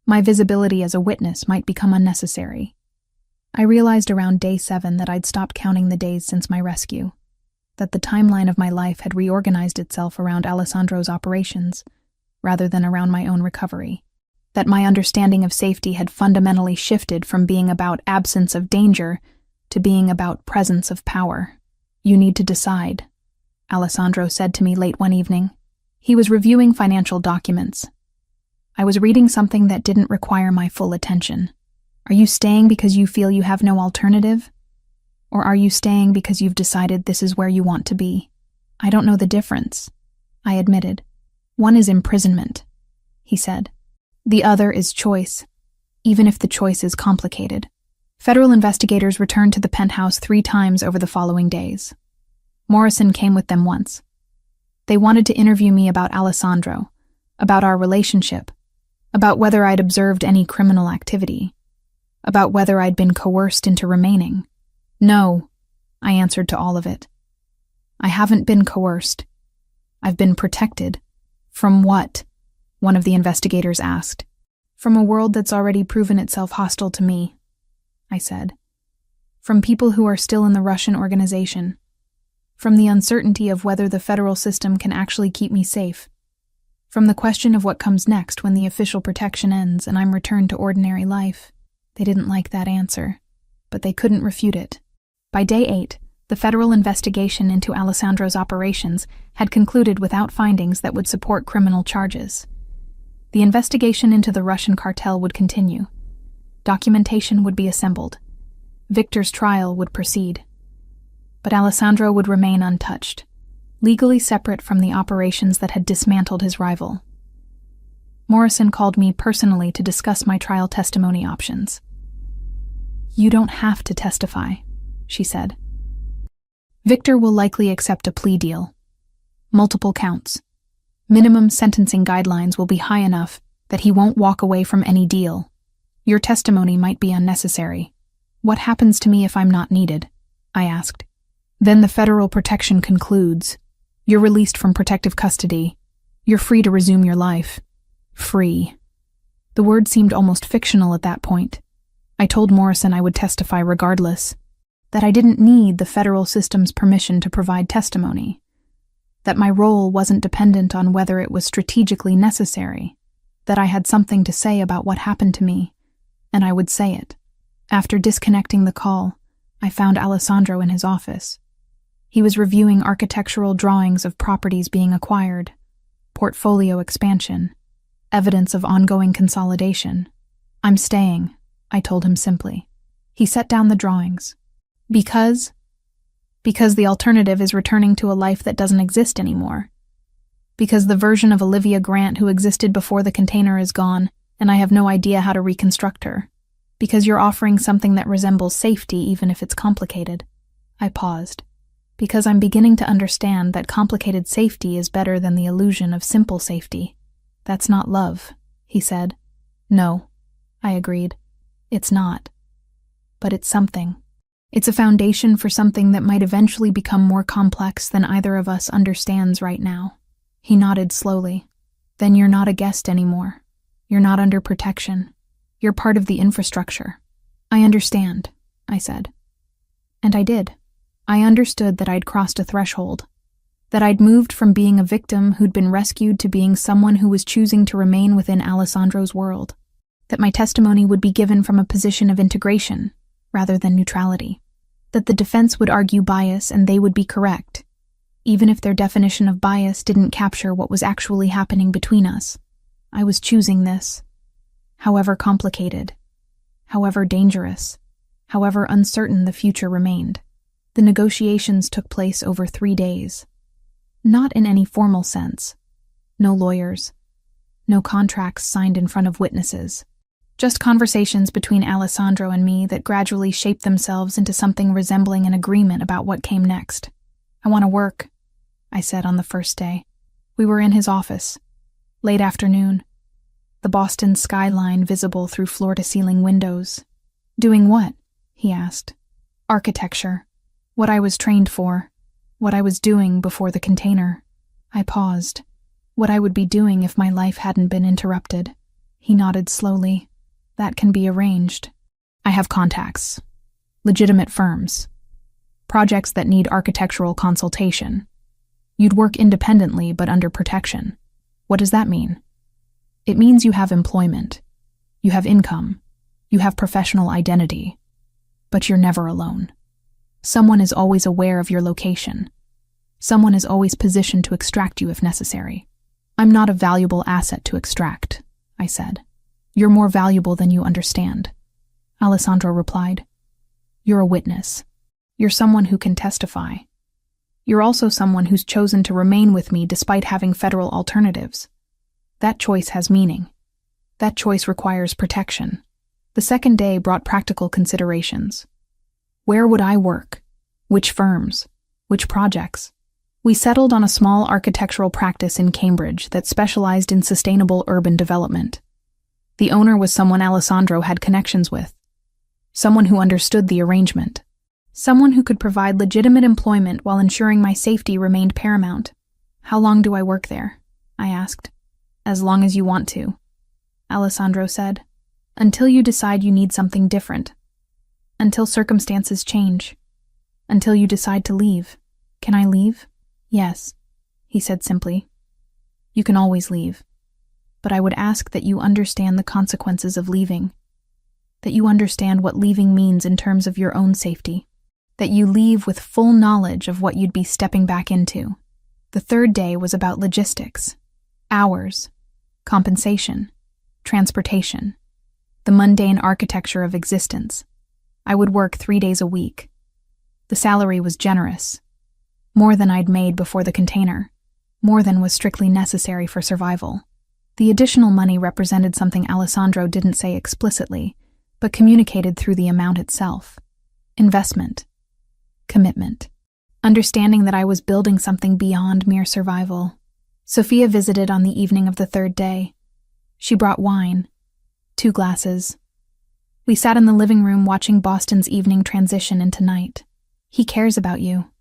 My visibility as a witness might become unnecessary. I realized around day 7 that I'd stopped counting the days since my rescue, that the timeline of my life had reorganized itself around Alessandro's operations, rather than around my own recovery. That my understanding of safety had fundamentally shifted from being about absence of danger to being about presence of power. "You need to decide," Alessandro said to me late one evening. He was reviewing financial documents. I was reading something that didn't require my full attention. "Are you staying because you feel you have no alternative? Or are you staying because you've decided this is where you want to be?" "I don't know the difference," I admitted. "One is imprisonment," he said. "The other is choice, even if the choice is complicated." Federal investigators returned to the penthouse 3 times over the following days. Morrison came with them once. They wanted to interview me about Alessandro, about our relationship, about whether I'd observed any criminal activity, about whether I'd been coerced into remaining. No, I answered to all of it. I haven't been coerced. I've been protected. From what? One of the investigators asked. From a world that's already proven itself hostile to me, I said. From people who are still in the Russian organization. From the uncertainty of whether the federal system can actually keep me safe. From the question of what comes next when the official protection ends and I'm returned to ordinary life. They didn't like that answer, but they couldn't refute it. By day 8, the federal investigation into Alessandro's operations had concluded without findings that would support criminal charges. The investigation into the Russian cartel would continue. Documentation would be assembled. Victor's trial would proceed. But Alessandro would remain untouched, legally separate from the operations that had dismantled his rival. Morrison called me personally to discuss my trial testimony options. You don't have to testify, she said. Victor will likely accept a plea deal. Multiple counts. Minimum sentencing guidelines will be high enough that he won't walk away from any deal. Your testimony might be unnecessary. What happens to me if I'm not needed? I asked. Then the federal protection concludes. You're released from protective custody. You're free to resume your life. Free. The word seemed almost fictional at that point. I told Morrison I would testify regardless, that I didn't need the federal system's permission to provide testimony, that my role wasn't dependent on whether it was strategically necessary, that I had something to say about what happened to me, and I would say it. After disconnecting the call, I found Alessandro in his office. He was reviewing architectural drawings of properties being acquired, portfolio expansion, evidence of ongoing consolidation. I'm staying, I told him simply. He set down the drawings. Because the alternative is returning to a life that doesn't exist anymore. Because the version of Olivia Grant who existed before the container is gone, and I have no idea how to reconstruct her. Because you're offering something that resembles safety even if it's complicated. I paused. Because I'm beginning to understand that complicated safety is better than the illusion of simple safety. That's not love, he said. No, I agreed. It's not. But it's something. It's a foundation for something that might eventually become more complex than either of us understands right now. He nodded slowly. Then you're not a guest anymore. You're not under protection. You're part of the infrastructure. I understand, I said. And I did. I understood that I'd crossed a threshold. That I'd moved from being a victim who'd been rescued to being someone who was choosing to remain within Alessandro's world. That my testimony would be given from a position of integration, rather than neutrality. That the defense would argue bias and they would be correct, even if their definition of bias didn't capture what was actually happening between us. I was choosing this. However complicated, however dangerous, however uncertain the future remained. The negotiations took place over 3 days. Not in any formal sense. No lawyers. No contracts signed in front of witnesses. Just conversations between Alessandro and me that gradually shaped themselves into something resembling an agreement about what came next. I want to work, I said on the first day. We were in his office. Late afternoon. The Boston skyline visible through floor-to-ceiling windows. Doing what? He asked. Architecture. What I was trained for. What I was doing before the container. I paused. What I would be doing if my life hadn't been interrupted. He nodded slowly. That can be arranged. I have contacts. Legitimate firms. Projects that need architectural consultation. You'd work independently but under protection. What does that mean? It means you have employment. You have income. You have professional identity. But you're never alone. Someone is always aware of your location. Someone is always positioned to extract you if necessary. I'm not a valuable asset to extract, I said. You're more valuable than you understand. Alessandro replied. You're a witness. You're someone who can testify. You're also someone who's chosen to remain with me despite having federal alternatives. That choice has meaning. That choice requires protection. The second day brought practical considerations. Where would I work? Which firms? Which projects? We settled on a small architectural practice in Cambridge that specialized in sustainable urban development. The owner was someone Alessandro had connections with. Someone who understood the arrangement. Someone who could provide legitimate employment while ensuring my safety remained paramount. "How long do I work there?" I asked. "As long as you want to," Alessandro said. "Until you decide you need something different. Until circumstances change. Until you decide to leave." "Can I leave?" "Yes," he said simply. "You can always leave. But I would ask that you understand the consequences of leaving. That you understand what leaving means in terms of your own safety. That you leave with full knowledge of what you'd be stepping back into." The third day was about logistics, hours, compensation, transportation, the mundane architecture of existence. I would work 3 days a week. The salary was generous. More than I'd made before the container. More than was strictly necessary for survival. The additional money represented something Alessandro didn't say explicitly, but communicated through the amount itself. Investment. Commitment. Understanding that I was building something beyond mere survival. Sophia visited on the evening of the third day. She brought wine. 2 glasses. We sat in the living room watching Boston's evening transition into night. "He cares about you,"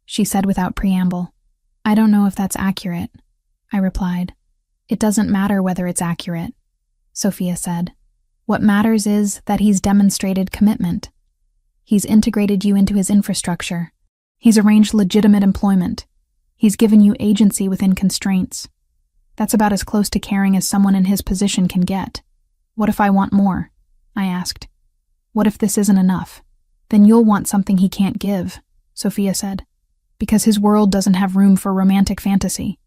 she said without preamble. "I don't know if that's accurate," I replied. "It doesn't matter whether it's accurate," Sophia said. "What matters is that he's demonstrated commitment. He's integrated you into his infrastructure. He's arranged legitimate employment. He's given you agency within constraints. That's about as close to caring as someone in his position can get." "What if I want more?" I asked. "What if this isn't enough?" "Then you'll want something he can't give," Sophia said. "Because his world doesn't have room for romantic fantasy.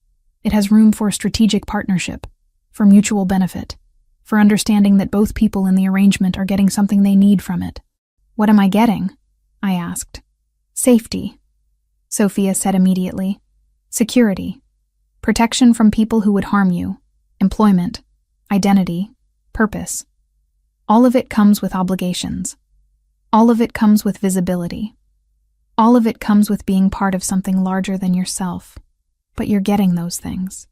It has room for strategic partnership, for mutual benefit, for understanding that both people in the arrangement are getting something they need from it." "What am I getting?" I asked. "Safety," Sophia said immediately. "Security. Protection from people who would harm you. Employment. Identity. Purpose. All of it comes with obligations. All of it comes with visibility. All of it comes with being part of something larger than yourself. But you're getting those things.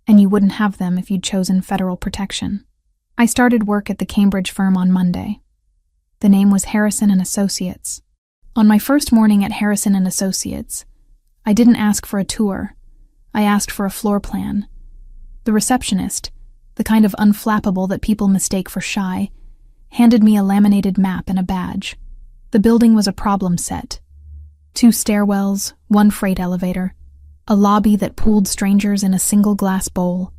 And you wouldn't have them if you'd chosen federal protection." I started work at the Cambridge firm on Monday. The name was Harrison & Associates. On my first morning at Harrison & Associates, I didn't ask for a tour. I asked for a floor plan. The receptionist, the kind of unflappable that people mistake for shy, handed me a laminated map and a badge. The building was a problem set. 2 stairwells, 1 freight elevator, a lobby that pooled strangers in a single glass bowl.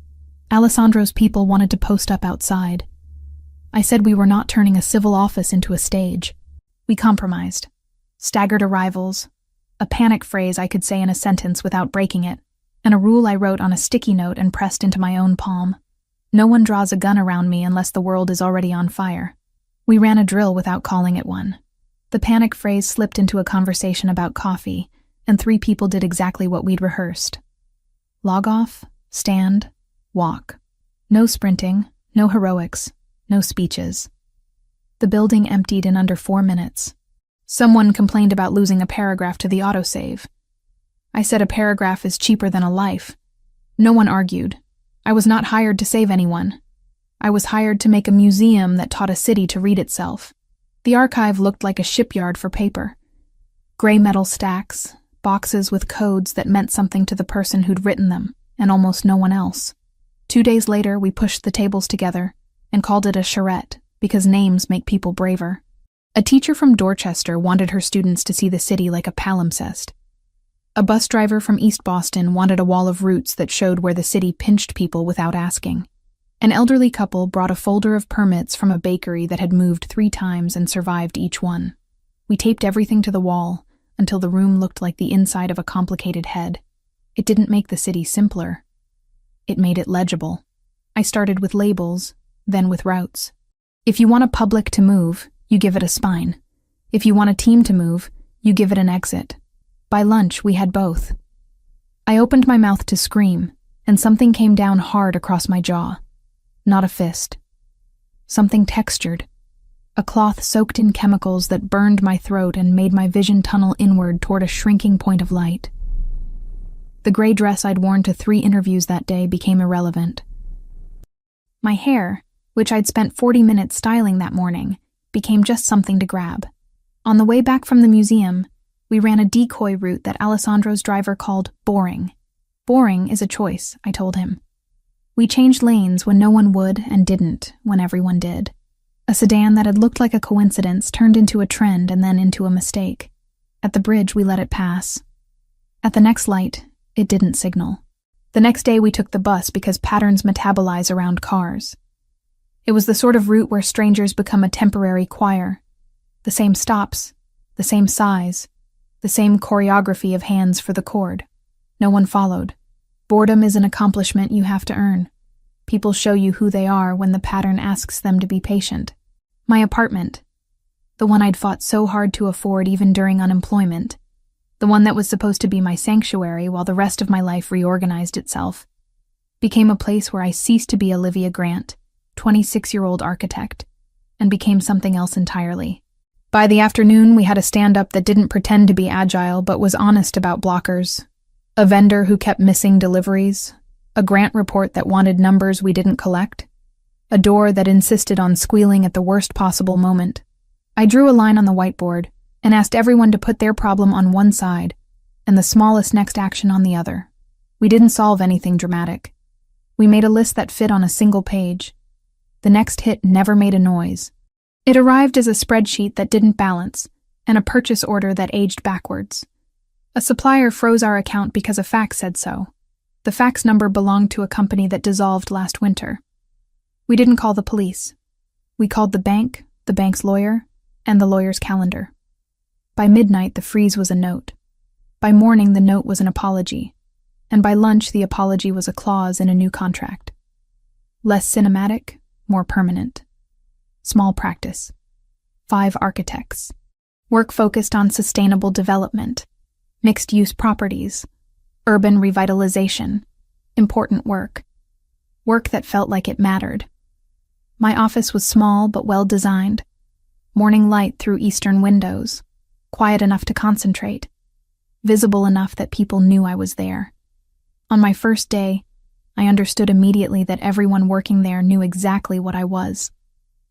Alessandro's people wanted to post up outside. I said we were not turning a civil office into a stage. We compromised. Staggered arrivals, a panic phrase I could say in a sentence without breaking it, and a rule I wrote on a sticky note and pressed into my own palm. No one draws a gun around me unless the world is already on fire. We ran a drill without calling it one. The panic phrase slipped into a conversation about coffee, and 3 people did exactly what we'd rehearsed. Log off, stand, walk. No sprinting, no heroics, no speeches. The building emptied in under 4 minutes. Someone complained about losing a paragraph to the autosave. I said a paragraph is cheaper than a life. No one argued. I was not hired to save anyone. I was hired to make a museum that taught a city to read itself. The archive looked like a shipyard for paper. Gray metal stacks, boxes with codes that meant something to the person who'd written them, and almost no one else. 2 days later, we pushed the tables together and called it a charrette, because names make people braver. A teacher from Dorchester wanted her students to see the city like a palimpsest. A bus driver from East Boston wanted a wall of roots that showed where the city pinched people without asking. An elderly couple brought a folder of permits from a bakery that had moved 3 times and survived each one. We taped everything to the wall until the room looked like the inside of a complicated head. It didn't make the city simpler. It made it legible. I started with labels, then with routes. If you want a public to move, you give it a spine. If you want a team to move, you give it an exit. By lunch, we had both. I opened my mouth to scream, and something came down hard across my jaw. Not a fist. Something textured. A cloth soaked in chemicals that burned my throat and made my vision tunnel inward toward a shrinking point of light. The gray dress I'd worn to 3 interviews that day became irrelevant. My hair, which I'd spent 40 minutes styling that morning, became just something to grab. On the way back from the museum, we ran a decoy route that Alessandro's driver called boring. Boring is a choice, I told him. We changed lanes when no one would and didn't when everyone did. A sedan that had looked like a coincidence turned into a trend and then into a mistake. At the bridge, we let it pass. At the next light, it didn't signal. The next day, we took the bus because patterns metabolize around cars. It was the sort of route where strangers become a temporary choir. The same stops, the same size, the same choreography of hands for the chord. No one followed. Boredom is an accomplishment you have to earn. People show you who they are when the pattern asks them to be patient. My apartment, the one I'd fought so hard to afford even during unemployment, the one that was supposed to be my sanctuary while the rest of my life reorganized itself, became a place where I ceased to be Olivia Grant, 26-year-old architect, and became something else entirely. By the afternoon, we had a stand-up that didn't pretend to be agile but was honest about blockers, a vendor who kept missing deliveries, a grant report that wanted numbers we didn't collect, a door that insisted on squealing at the worst possible moment. I drew a line on the whiteboard and asked everyone to put their problem on one side and the smallest next action on the other. We didn't solve anything dramatic. We made a list that fit on a single page. The next hit never made a noise. It arrived as a spreadsheet that didn't balance and a purchase order that aged backwards. A supplier froze our account because a fax said so. The fax number belonged to a company that dissolved last winter. We didn't call the police. We called the bank, the bank's lawyer, and the lawyer's calendar. By midnight, the freeze was a note. By morning, the note was an apology. And by lunch, the apology was a clause in a new contract. Less cinematic, more permanent. Small practice. 5 architects. Work focused on sustainable development. Mixed-use properties. Urban revitalization. Important work. Work that felt like it mattered. My office was small but well-designed. Morning light through eastern windows. Quiet enough to concentrate. Visible enough that people knew I was there. On my first day, I understood immediately that everyone working there knew exactly what I was.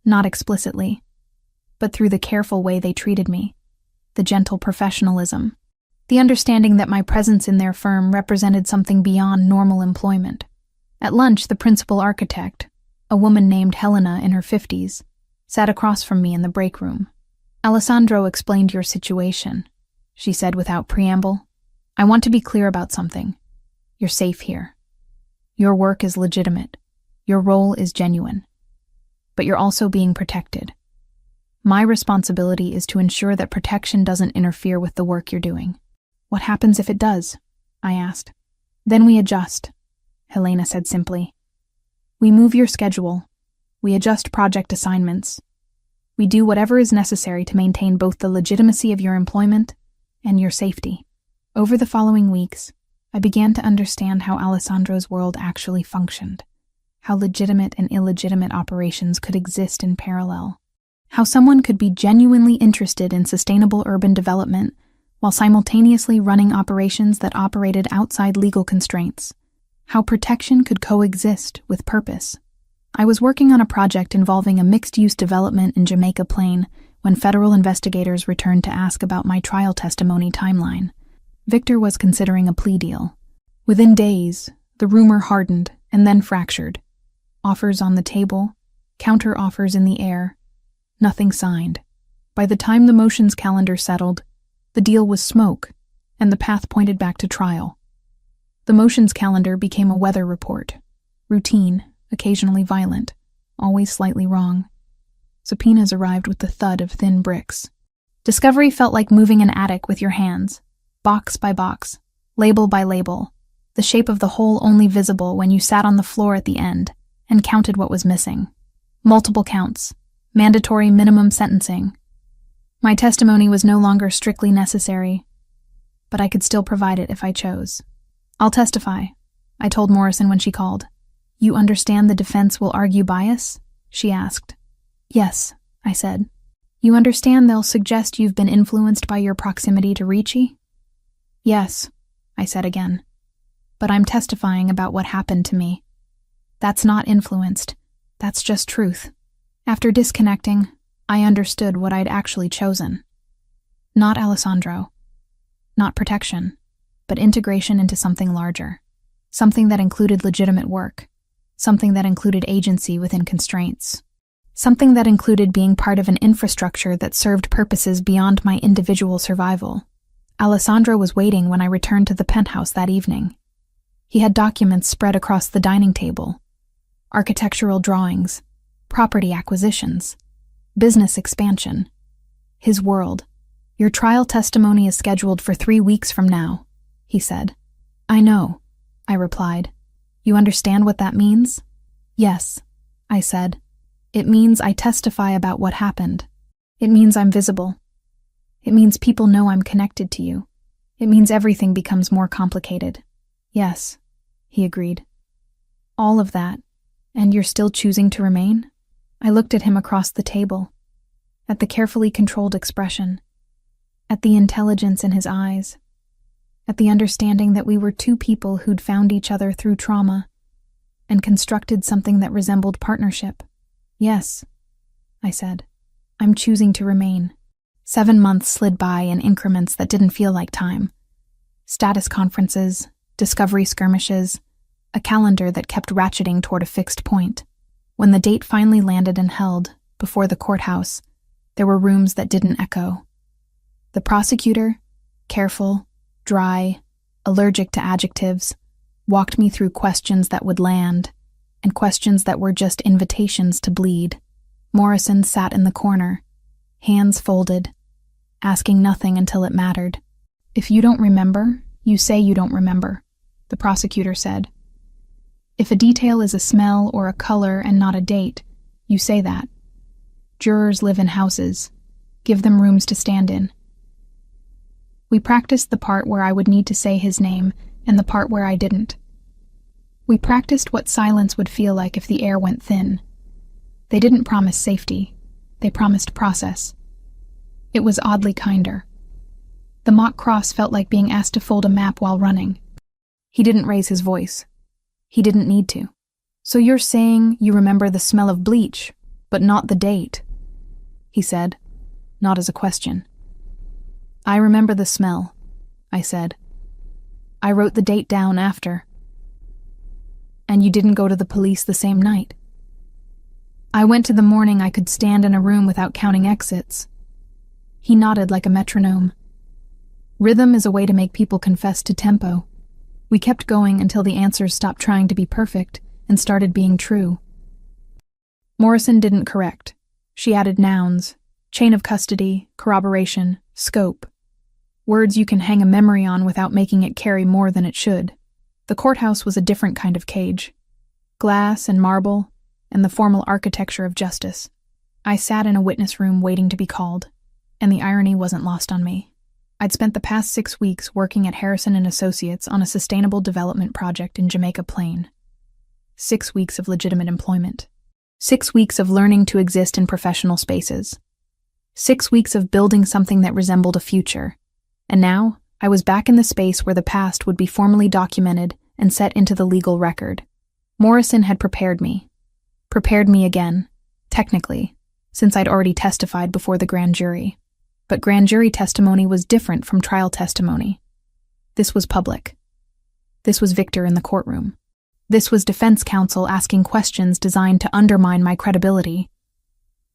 Not explicitly, but through the careful way they treated me. The gentle professionalism. The understanding that my presence in their firm represented something beyond normal employment. At lunch, the principal architect, a woman named Helena in her 50s, sat across from me in the break room. "Alessandro explained your situation," she said without preamble. "I want to be clear about something. You're safe here. Your work is legitimate. Your role is genuine. But you're also being protected. My responsibility is to ensure that protection doesn't interfere with the work you're doing." "What happens if it does?" I asked. "Then we adjust," Helena said simply. "We move your schedule. We adjust project assignments. We do whatever is necessary to maintain both the legitimacy of your employment and your safety." Over the following weeks, I began to understand how Alessandro's world actually functioned, how legitimate and illegitimate operations could exist in parallel, how someone could be genuinely interested in sustainable urban development while simultaneously running operations that operated outside legal constraints, how protection could coexist with purpose. I was working on a project involving a mixed-use development in Jamaica Plain when federal investigators returned to ask about my trial testimony timeline. Victor was considering a plea deal. Within days, the rumor hardened and then fractured. Offers on the table, counter offers in the air, nothing signed. By the time the motions calendar settled, the deal was smoke, and the path pointed back to trial. The motions calendar became a weather report, routine, occasionally violent, always slightly wrong. Subpoenas arrived with the thud of thin bricks. Discovery felt like moving an attic with your hands, box by box, label by label, the shape of the whole only visible when you sat on the floor at the end and counted what was missing. Multiple counts, mandatory minimum sentencing. My testimony was no longer strictly necessary, but I could still provide it if I chose. "I'll testify," I told Morrison when she called. "You understand the defense will argue bias?" she asked. "Yes," I said. "You understand they'll suggest you've been influenced by your proximity to Ricci?" "Yes," I said again. "But I'm testifying about what happened to me. That's not influenced. That's just truth. After disconnecting, I understood what I'd actually chosen. Not Alessandro. Not protection, but integration into something larger. Something that included legitimate work. Something that included agency within constraints. Something that included being part of an infrastructure that served purposes beyond my individual survival. Alessandro was waiting when I returned to the penthouse that evening. He had documents spread across the dining table. Architectural drawings, property acquisitions, business expansion. His world. Your trial testimony is scheduled for 3 weeks from now, he said. I know, I replied. You understand what that means? Yes, I said. It means I testify about what happened. It means I'm visible. It means people know I'm connected to you. It means everything becomes more complicated. Yes, he agreed. All of that, and you're still choosing to remain? I looked at him across the table, at the carefully controlled expression, at the intelligence in his eyes, at the understanding that we were two people who'd found each other through trauma and constructed something that resembled partnership. Yes, I said. I'm choosing to remain. 7 months slid by in increments that didn't feel like time. Status conferences, discovery skirmishes, a calendar that kept ratcheting toward a fixed point. When the date finally landed and held, before the courthouse, there were rooms that didn't echo. The prosecutor, careful, dry, allergic to adjectives, walked me through questions that would land, and questions that were just invitations to bleed. Morrison sat in the corner, hands folded, asking nothing until it mattered. If you don't remember, you say you don't remember, the prosecutor said. If a detail is a smell or a color and not a date, you say that. Jurors live in houses. Give them rooms to stand in. We practiced the part where I would need to say his name and the part where I didn't. We practiced what silence would feel like if the air went thin. They didn't promise safety. They promised process. It was oddly kinder. The mock cross felt like being asked to fold a map while running. He didn't raise his voice. He didn't need to. So you're saying you remember the smell of bleach, but not the date, he said, not as a question. I remember the smell, I said. I wrote the date down after. And you didn't go to the police the same night. I went to the morning I could stand in a room without counting exits. He nodded like a metronome. Rhythm is a way to make people confess to tempo. We kept going until the answers stopped trying to be perfect and started being true. Morrison didn't correct. She added nouns, chain of custody, corroboration, scope. Words you can hang a memory on without making it carry more than it should. The courthouse was a different kind of cage. Glass and marble, and the formal architecture of justice. I sat in a witness room waiting to be called, and the irony wasn't lost on me. I'd spent the past 6 weeks working at Harrison & Associates on a sustainable development project in Jamaica Plain. 6 weeks of legitimate employment. 6 weeks of learning to exist in professional spaces. 6 weeks of building something that resembled a future. And now, I was back in the space where the past would be formally documented and set into the legal record. Morrison had prepared me. Prepared me again, technically, since I'd already testified before the grand jury. But grand jury testimony was different from trial testimony. This was public. This was Victor in the courtroom. This was defense counsel asking questions designed to undermine my credibility.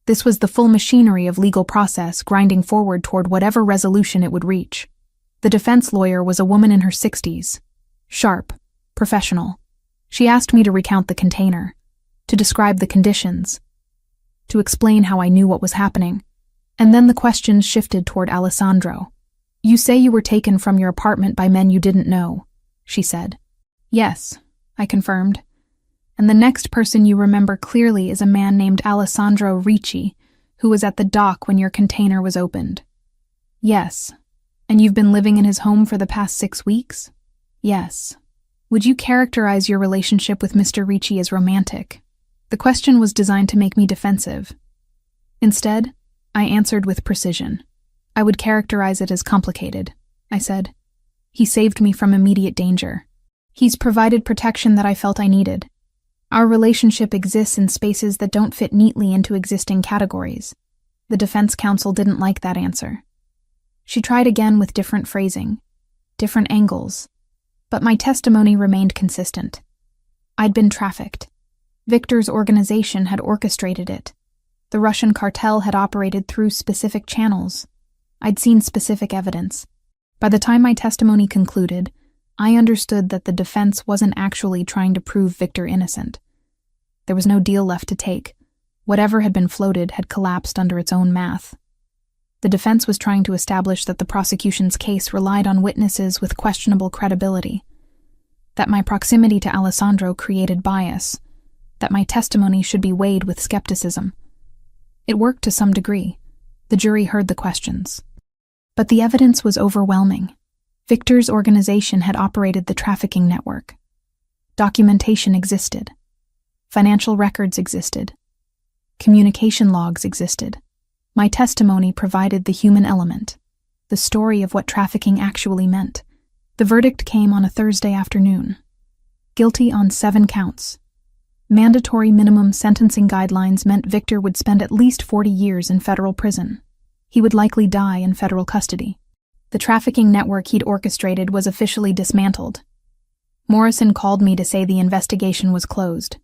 This was the full machinery of legal process grinding forward toward whatever resolution it would reach. The defense lawyer was a woman in her 60s. Sharp, professional. She asked me to recount the container, to describe the conditions, to explain how I knew what was happening. And then the questions shifted toward Alessandro. You say you were taken from your apartment by men you didn't know, she said. Yes, I confirmed. And the next person you remember clearly is a man named Alessandro Ricci, who was at the dock when your container was opened. Yes. And you've been living in his home for the past 6 weeks? Yes. Would you characterize your relationship with Mr. Ricci as romantic? The question was designed to make me defensive. Instead, I answered with precision. I would characterize it as complicated, I said. He saved me from immediate danger. He's provided protection that I felt I needed. Our relationship exists in spaces that don't fit neatly into existing categories. The defense counsel didn't like that answer. She tried again with different phrasing, different angles, but my testimony remained consistent. I'd been trafficked. Victor's organization had orchestrated it. The Russian cartel had operated through specific channels. I'd seen specific evidence. By the time my testimony concluded, I understood that the defense wasn't actually trying to prove Victor innocent. There was no deal left to take. Whatever had been floated had collapsed under its own math. The defense was trying to establish that the prosecution's case relied on witnesses with questionable credibility, that my proximity to Alessandro created bias, that my testimony should be weighed with skepticism. It worked to some degree. The jury heard the questions. But the evidence was overwhelming. Victor's organization had operated the trafficking network. Documentation existed. Financial records existed. Communication logs existed. My testimony provided the human element, the story of what trafficking actually meant. The verdict came on a Thursday afternoon. Guilty on 7 counts. Mandatory minimum sentencing guidelines meant Victor would spend at least 40 years in federal prison. He would likely die in federal custody. The trafficking network he'd orchestrated was officially dismantled. Morrison called me to say the investigation was closed.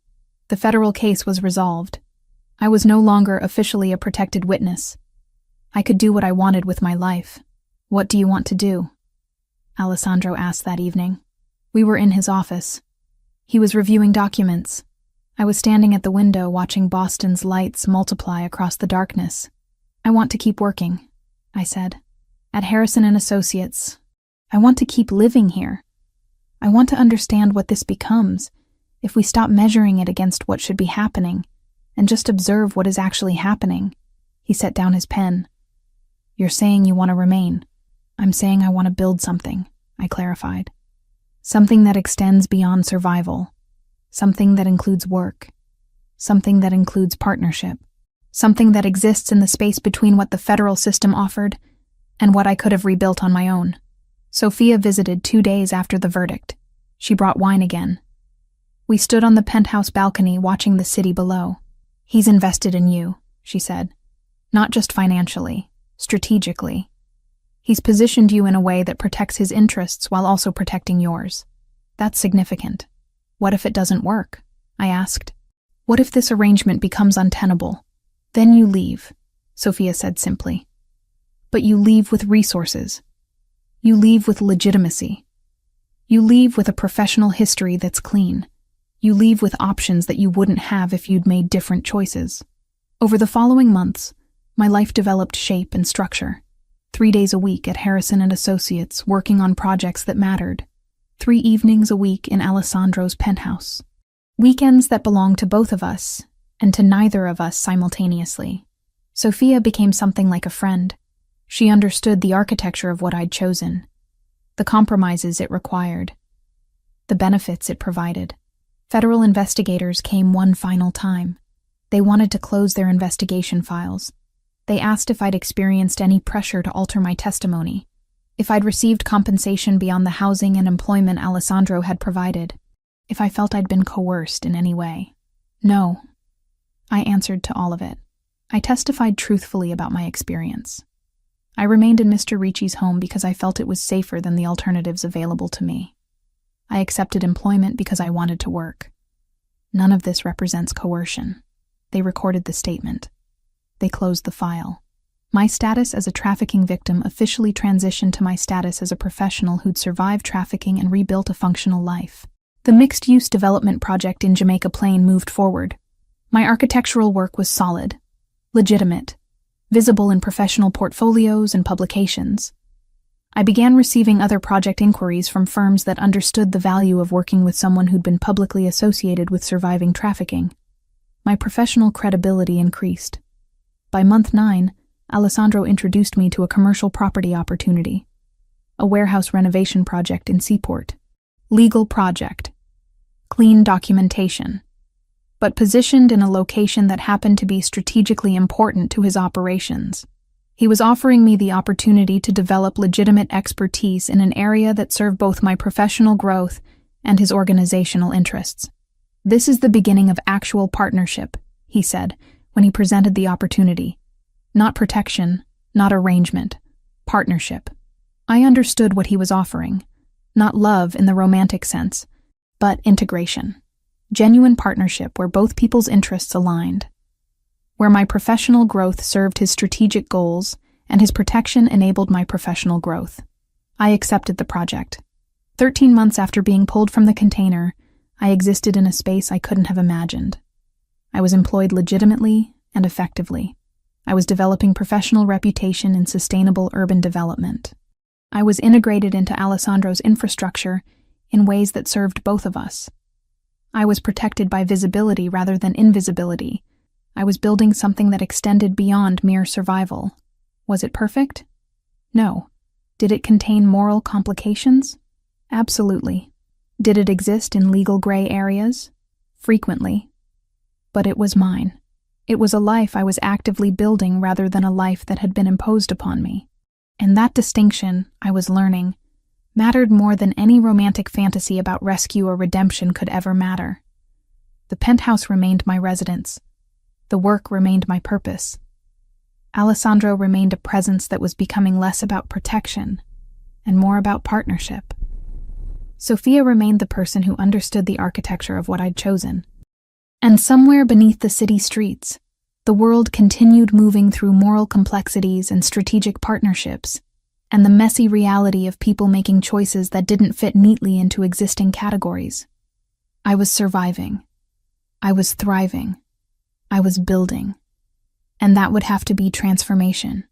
The federal case was resolved. I was no longer officially a protected witness. I could do what I wanted with my life. "What do you want to do?" Alessandro asked that evening. We were in his office. He was reviewing documents. I was standing at the window watching Boston's lights multiply across the darkness. "I want to keep working," I said. "At Harrison & Associates. I want to keep living here. I want to understand what this becomes if we stop measuring it against what should be happening and just observe what is actually happening." He set down his pen. "You're saying you want to remain. I'm saying I want to build something," I clarified. "Something that extends beyond survival. Something that includes work. Something that includes partnership. Something that exists in the space between what the federal system offered and what I could have rebuilt on my own." Sophia visited 2 days after the verdict. She brought wine again. We stood on the penthouse balcony watching the city below. "He's invested in you," she said. "Not just financially, strategically. He's positioned you in a way that protects his interests while also protecting yours. That's significant. What if it doesn't work?" I asked. "What if this arrangement becomes untenable? Then you leave," Sophia said simply. "But you leave with resources. You leave with legitimacy. You leave with a professional history that's clean. You leave with options that you wouldn't have if you'd made different choices." Over the following months, my life developed shape and structure. 3 days a week at Harrison & Associates, working on projects that mattered. 3 evenings a week in Alessandro's penthouse. Weekends that belonged to both of us, and to neither of us simultaneously. Sophia became something like a friend. She understood the architecture of what I'd chosen, the compromises it required, the benefits it provided. Federal investigators came one final time. They wanted to close their investigation files. They asked if I'd experienced any pressure to alter my testimony, if I'd received compensation beyond the housing and employment Alessandro had provided, if I felt I'd been coerced in any way. No, I answered to all of it. I testified truthfully about my experience. I remained in Mr. Ricci's home because I felt it was safer than the alternatives available to me. I accepted employment because I wanted to work. None of this represents coercion. They recorded the statement. They closed the file. My status as a trafficking victim officially transitioned to my status as a professional who'd survived trafficking and rebuilt a functional life. The mixed-use development project in Jamaica Plain moved forward. My architectural work was solid, legitimate, visible in professional portfolios and publications. I began receiving other project inquiries from firms that understood the value of working with someone who'd been publicly associated with surviving trafficking. My professional credibility increased. By month 9, Alessandro introduced me to a commercial property opportunity, a warehouse renovation project in Seaport. Legal project. Clean documentation. But positioned in a location that happened to be strategically important to his operations. He was offering me the opportunity to develop legitimate expertise in an area that served both my professional growth and his organizational interests. "This is the beginning of actual partnership," he said when he presented the opportunity. "Not protection, not arrangement. Partnership." I understood what he was offering. Not love in the romantic sense, but integration. Genuine partnership where both people's interests aligned. Where my professional growth served his strategic goals and his protection enabled my professional growth. I accepted the project. 13 months after being pulled from the container, I existed in a space I couldn't have imagined. I was employed legitimately and effectively. I was developing professional reputation in sustainable urban development. I was integrated into Alessandro's infrastructure in ways that served both of us. I was protected by visibility rather than invisibility. I was building something that extended beyond mere survival. Was it perfect? No. Did it contain moral complications? Absolutely. Did it exist in legal gray areas? Frequently. But it was mine. It was a life I was actively building rather than a life that had been imposed upon me. And that distinction, I was learning, mattered more than any romantic fantasy about rescue or redemption could ever matter. The penthouse remained my residence. The work remained my purpose. Alessandro remained a presence that was becoming less about protection and more about partnership. Sophia remained the person who understood the architecture of what I'd chosen. And somewhere beneath the city streets, the world continued moving through moral complexities and strategic partnerships, and the messy reality of people making choices that didn't fit neatly into existing categories. I was surviving. I was thriving. I was building. And that would have to be transformation.